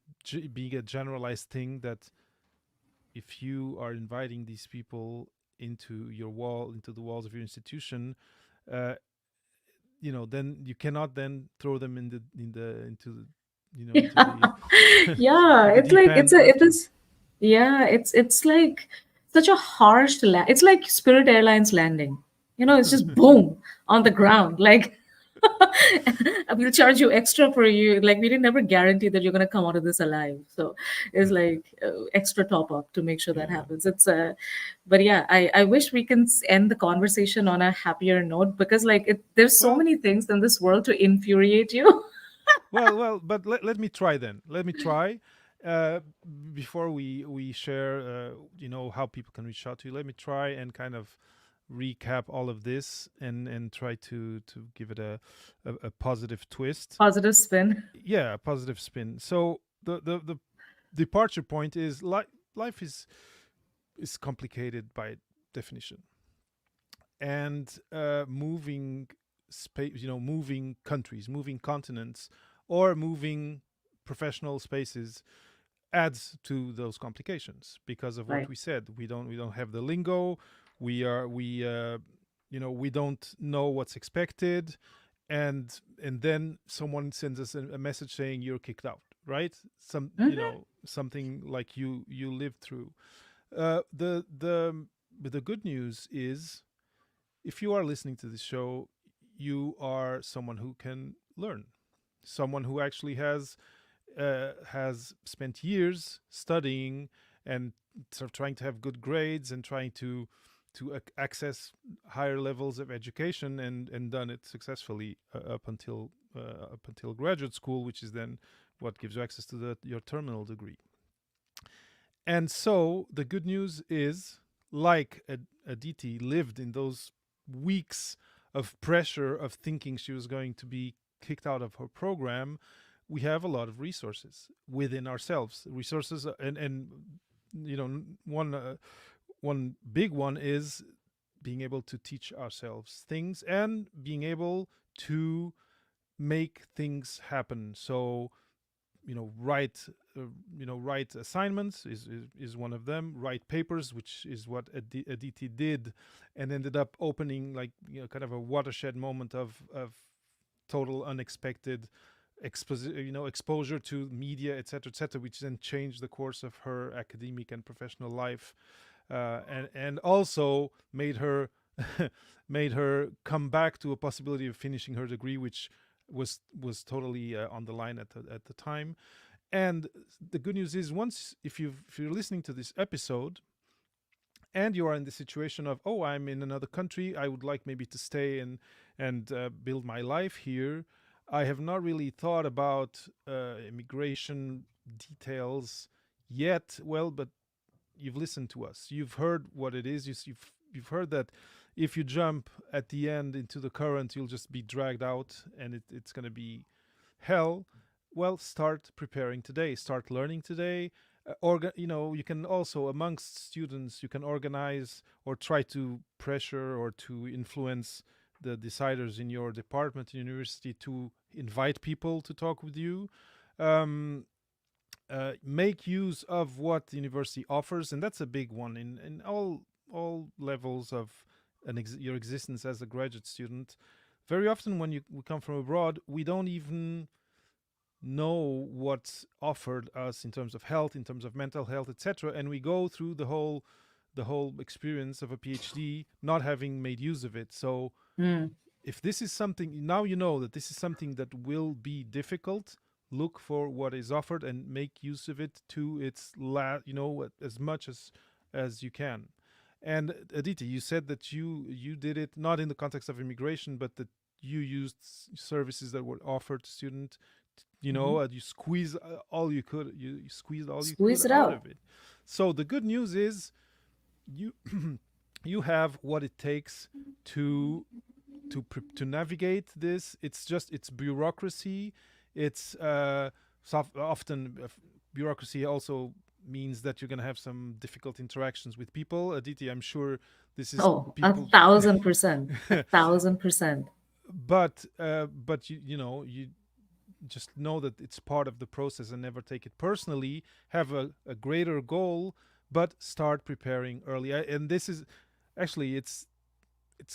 being a generalized thing, that if you are inviting these people into the walls of your institution, uh, then you cannot then throw them into the, into the Yeah, to the it's deep like end it after. is. Yeah, it's like such a harsh it's like Spirit Airlines landing. It's just boom on the ground. Like we'll charge you extra for you. Like we didn't never guarantee that you're gonna come out of this alive. So it's like extra top up to make sure that Yeah. happens. But yeah, I wish we can end the conversation on a happier note, because like there's so Well, many things in this world to infuriate you. but let me try then. Let me try. Uh, Before we share, how people can reach out to you. Let me try and kind of recap all of this, and try to give it a positive twist. Positive spin. Yeah, a positive spin. So the departure point is, life is complicated by definition, and moving space, moving countries, moving continents, or moving professional spaces adds to those complications, because of what Right. we said. We don't have the lingo. We don't know what's expected. And then someone sends us a message saying you're kicked out, right? Hmm. Something like you lived through. But the good news is, if you are listening to this show, you are someone who can learn, someone who actually has spent years studying, and sort of trying to have good grades, and trying to access higher levels of education, and done it successfully up until graduate school, which is then what gives you access to your terminal degree. And so the good news is, like Aditi lived in those weeks of pressure of thinking she was going to be kicked out of her program, we have a lot of resources within ourselves. Resources, and one big one is being able to teach ourselves things and being able to make things happen. So write write assignments is one of them. Write papers, which is what Aditi did, and ended up opening, like, kind of a watershed moment of total unexpected exposure to media, etc., which then changed the course of her academic and professional life, and also made her made her come back to a possibility of finishing her degree, which was totally on the line at the time. And the good news is, once if you're listening to this episode and you are in the situation of, oh, I'm in another country, I would like maybe to stay and build my life here. I have not really thought about immigration details yet. Well, but you've listened to us. You've heard what it is. You've heard that if you jump at the end into the current, you'll just be dragged out, and it's going to be hell. Well, start preparing today. Start learning today. You can also, amongst students, you can organize or try to pressure or to influence the deciders in your department, university, to invite people to talk with you. Um, make use of what the university offers, and that's a big one in all levels of your existence as a graduate student. Very often, when we come from abroad, we don't even know what's offered us in terms of health, in terms of mental health, etc., and we go through the whole experience of a PhD not having made use of it. So Mm. if this is something, now you know that this is something that will be difficult, look for what is offered and make use of it to its as much as you can. And Aditi, you said that you did it not in the context of immigration, but that you used services that were offered to students. Mhm. And you squeeze all you could. You squeezed all you could Squeeze it out out. of it. So the good news is, you you have what it takes to to navigate this. It's bureaucracy. It's often bureaucracy also means that you're going to have some difficult interactions with people. Aditi, I'm sure this is Oh, a people. 1,000%. 1,000%. But you just know that it's part of the process and never take it personally. Have a greater goal, but start preparing early. And this is actually, it's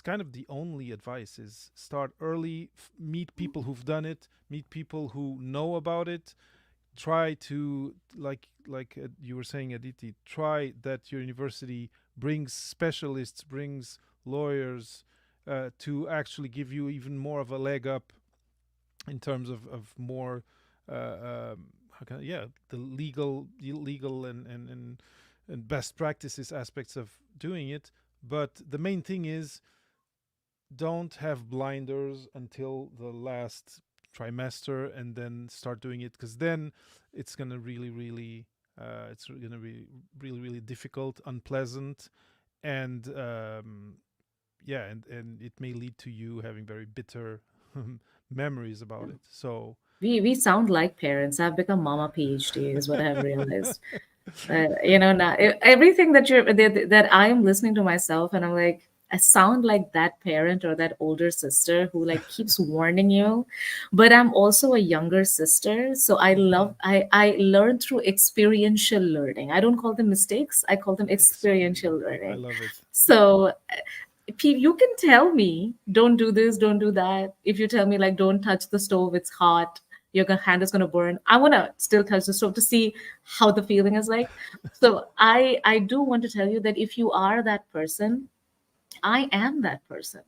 kind of the only advice: is start early, meet people who've done it, meet people who know about it. Try to, like you were saying, Aditi, try that your university brings specialists, brings lawyers, to actually give you even more of a leg up in terms of more, how can yeah, the legal and best practices aspects of doing it. But the main thing is, don't have blinders until the last trimester and then start doing it, because then it's gonna really it's gonna be really difficult, unpleasant, and yeah, and it may lead to you having very bitter memories about it. So We sound like parents. I've become mama PhD, is what I've realized. Now everything that I am listening to myself, and I'm like, I sound like that parent or that older sister who like keeps warning you, but I'm also a younger sister, so mhm, I learn through experiential learning. I don't call them mistakes, I call them experiential I learning. love it. So you can tell me don't do this, don't do that. If you tell me like don't touch the stove, it's hot, hand is going to burn, I want to still touch the stove to see how the feeling is like. So I do want to tell you that if you are that person, I am that person.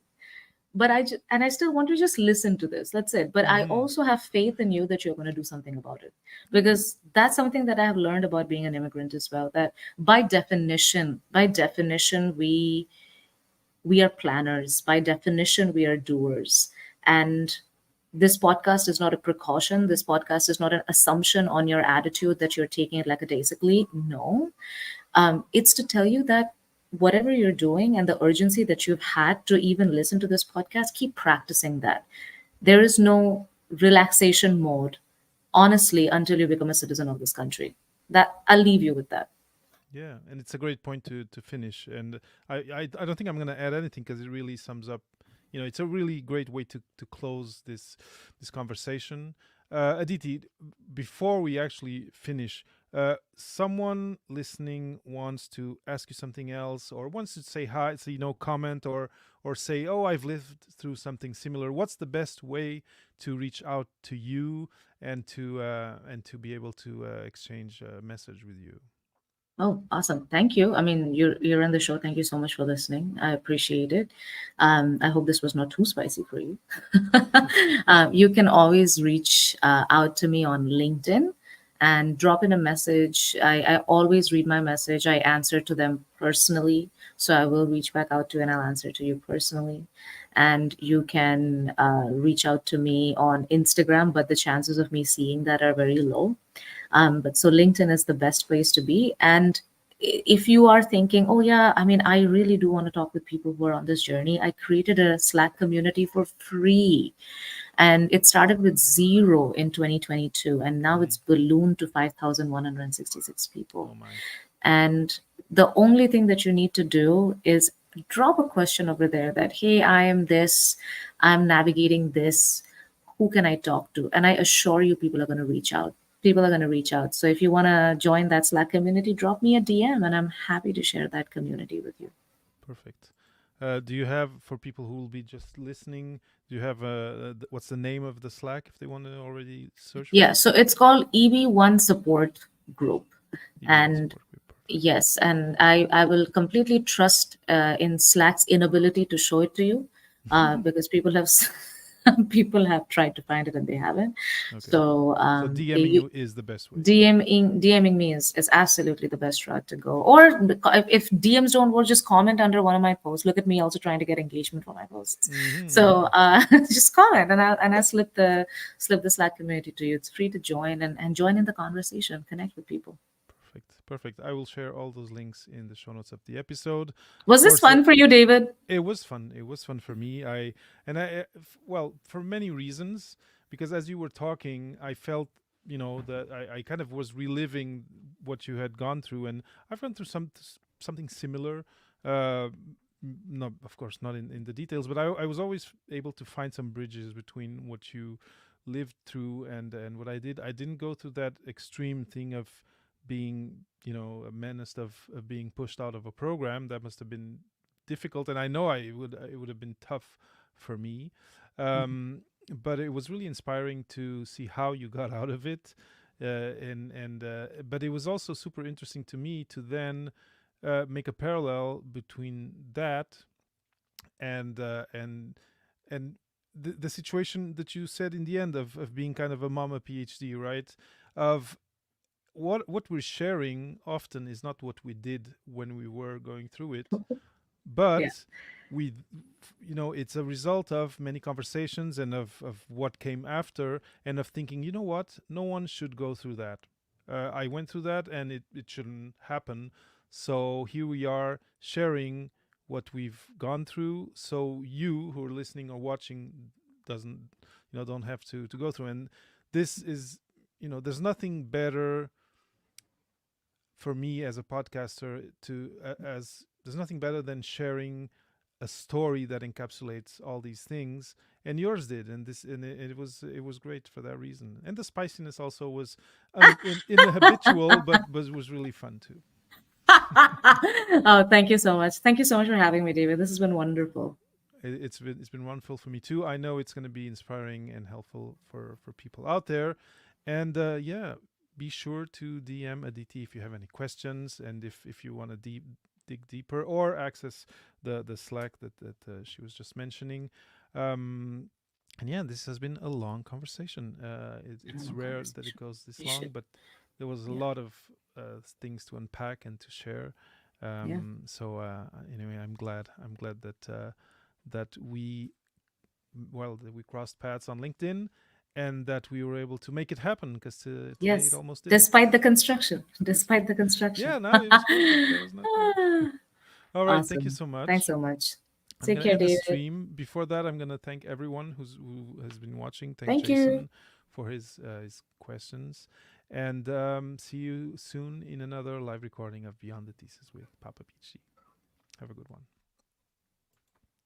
But and I still want to just listen to this, that's it. But I Hmm. also have faith in you that you're going to do something about it, because that's something that I have learned about being an immigrant as well, that by definition we are planners. By definition, we are doers. And this podcast is not a precaution. This podcast is not an assumption on your attitude that you're taking it lackadaisically. No. It's to tell you that whatever you're doing and the urgency that you've had to even listen to this podcast, keep practicing that. There is no relaxation mode, honestly, until you become a citizen of this country. That I'll leave you with that. Yeah, and it's a great point to finish. And I don't think I'm going to add anything because it really sums up. It's a really great way to close this conversation. Aditi, before we actually finish, someone listening wants to ask you something else, or wants to say hi, so comment, or say, "Oh, I've lived through something similar." What's the best way to reach out to you and to be able to exchange a message with you? Oh, awesome. Thank you. I mean, you're in the show. Thank you so much for listening. I appreciate it. I hope this was not too spicy for you. You can always reach out to me on LinkedIn and drop in a message. I always read my message. I answer to them personally. So I will reach back out to you and I'll answer to you personally. And you can reach out to me on Instagram, but the chances of me seeing that are very low. But so LinkedIn is the best place to be. And if you are thinking, oh, yeah, I mean, I really do want to talk with people who are on this journey, I created a Slack community for free. And it started with zero in 2022. And now Hmm. it's ballooned to 5,166 people. Oh my. And the only thing that you need to do is drop a question over there that, hey, I am this, I'm navigating this, who can I talk to? And I assure you, people are going to reach out. People are going to reach out. So if you want to join that Slack community, drop me a DM and I'm happy to share that community with you. Perfect. Do you have, for people who will be just listening, do you have what's the name of the Slack if they want to already search for Yeah, it? so it's called EB1 Support Group. EB1 And support group. Perfect. yes, and I will completely trust in Slack's inability to show it to you, because people have people have tried to find it and they haven't. Okay. So So DMing you is the best way. DMing me is absolutely the best route to go. Or if DMs don't work, just comment under one of my posts. Look at me also trying to get engagement for my posts. So Mm-hmm. just comment and I'll slip the Slack community to you. It's free to join and join in the conversation, connect with people. Perfect. Perfect. I will share all those links in the show notes of the episode. Of Was this course, fun for you, David? it was fun. It was fun for me. Well, for many reasons, because as you were talking, I felt, that I kind of was reliving what you had gone through, and I've gone through something similar. Uh, Not, of course, not in the details, but I was always able to find some bridges between what you lived through and what I did. I didn't go through that extreme thing of being, a menace of being pushed out of a program. That must have been difficult, and I know it would have been tough for me. But it was really inspiring to see how you got out of it, and but it was also super interesting to me to then make a parallel between that and and the situation that you said in the end of being kind of a mama PhD, right? Of what we're sharing often is not what we did when we were going through it, Yeah. but we it's a result of many conversations and of what came after, and of thinking, what, no one should go through that. I went through that and it shouldn't happen. So here we are sharing what we've gone through, so you who are listening or watching doesn't don't have to go through. And this is, there's nothing better for me as a podcaster to as there's nothing better than sharing a story that encapsulates all these things, and yours did, and it was great for that reason. And the spiciness also was in the habitual, but was really fun too. Oh, thank you so much. Thank you so much for having me, David. This has been wonderful. It's been wonderful for me too. I know it's going to be inspiring and helpful for people out there. And yeah, be sure to DM Aditi if you have any questions, and if you want to dig deeper or access the Slack that she was just mentioning. Um, and yeah, this has been a long conversation. It's Long rare that it conversation. goes this We long, should. but there was a Yeah. lot of things to unpack and to share. Yeah. So anyway, I'm glad that we crossed paths on LinkedIn, and that we were able to make it happen, because today it Yes. almost didn't. Despite the construction. Despite the construction. Yeah, no, it was perfect. There was nothing. All right, thank you Awesome. so Thanks much. so much. I'm Take gonna care, end the David. stream. Before that, I'm gonna thank everyone who has been watching. Thank Thank you. Jason for his questions, and see you soon in another live recording of Beyond the Thesis with Papa Peachy. Have a good one.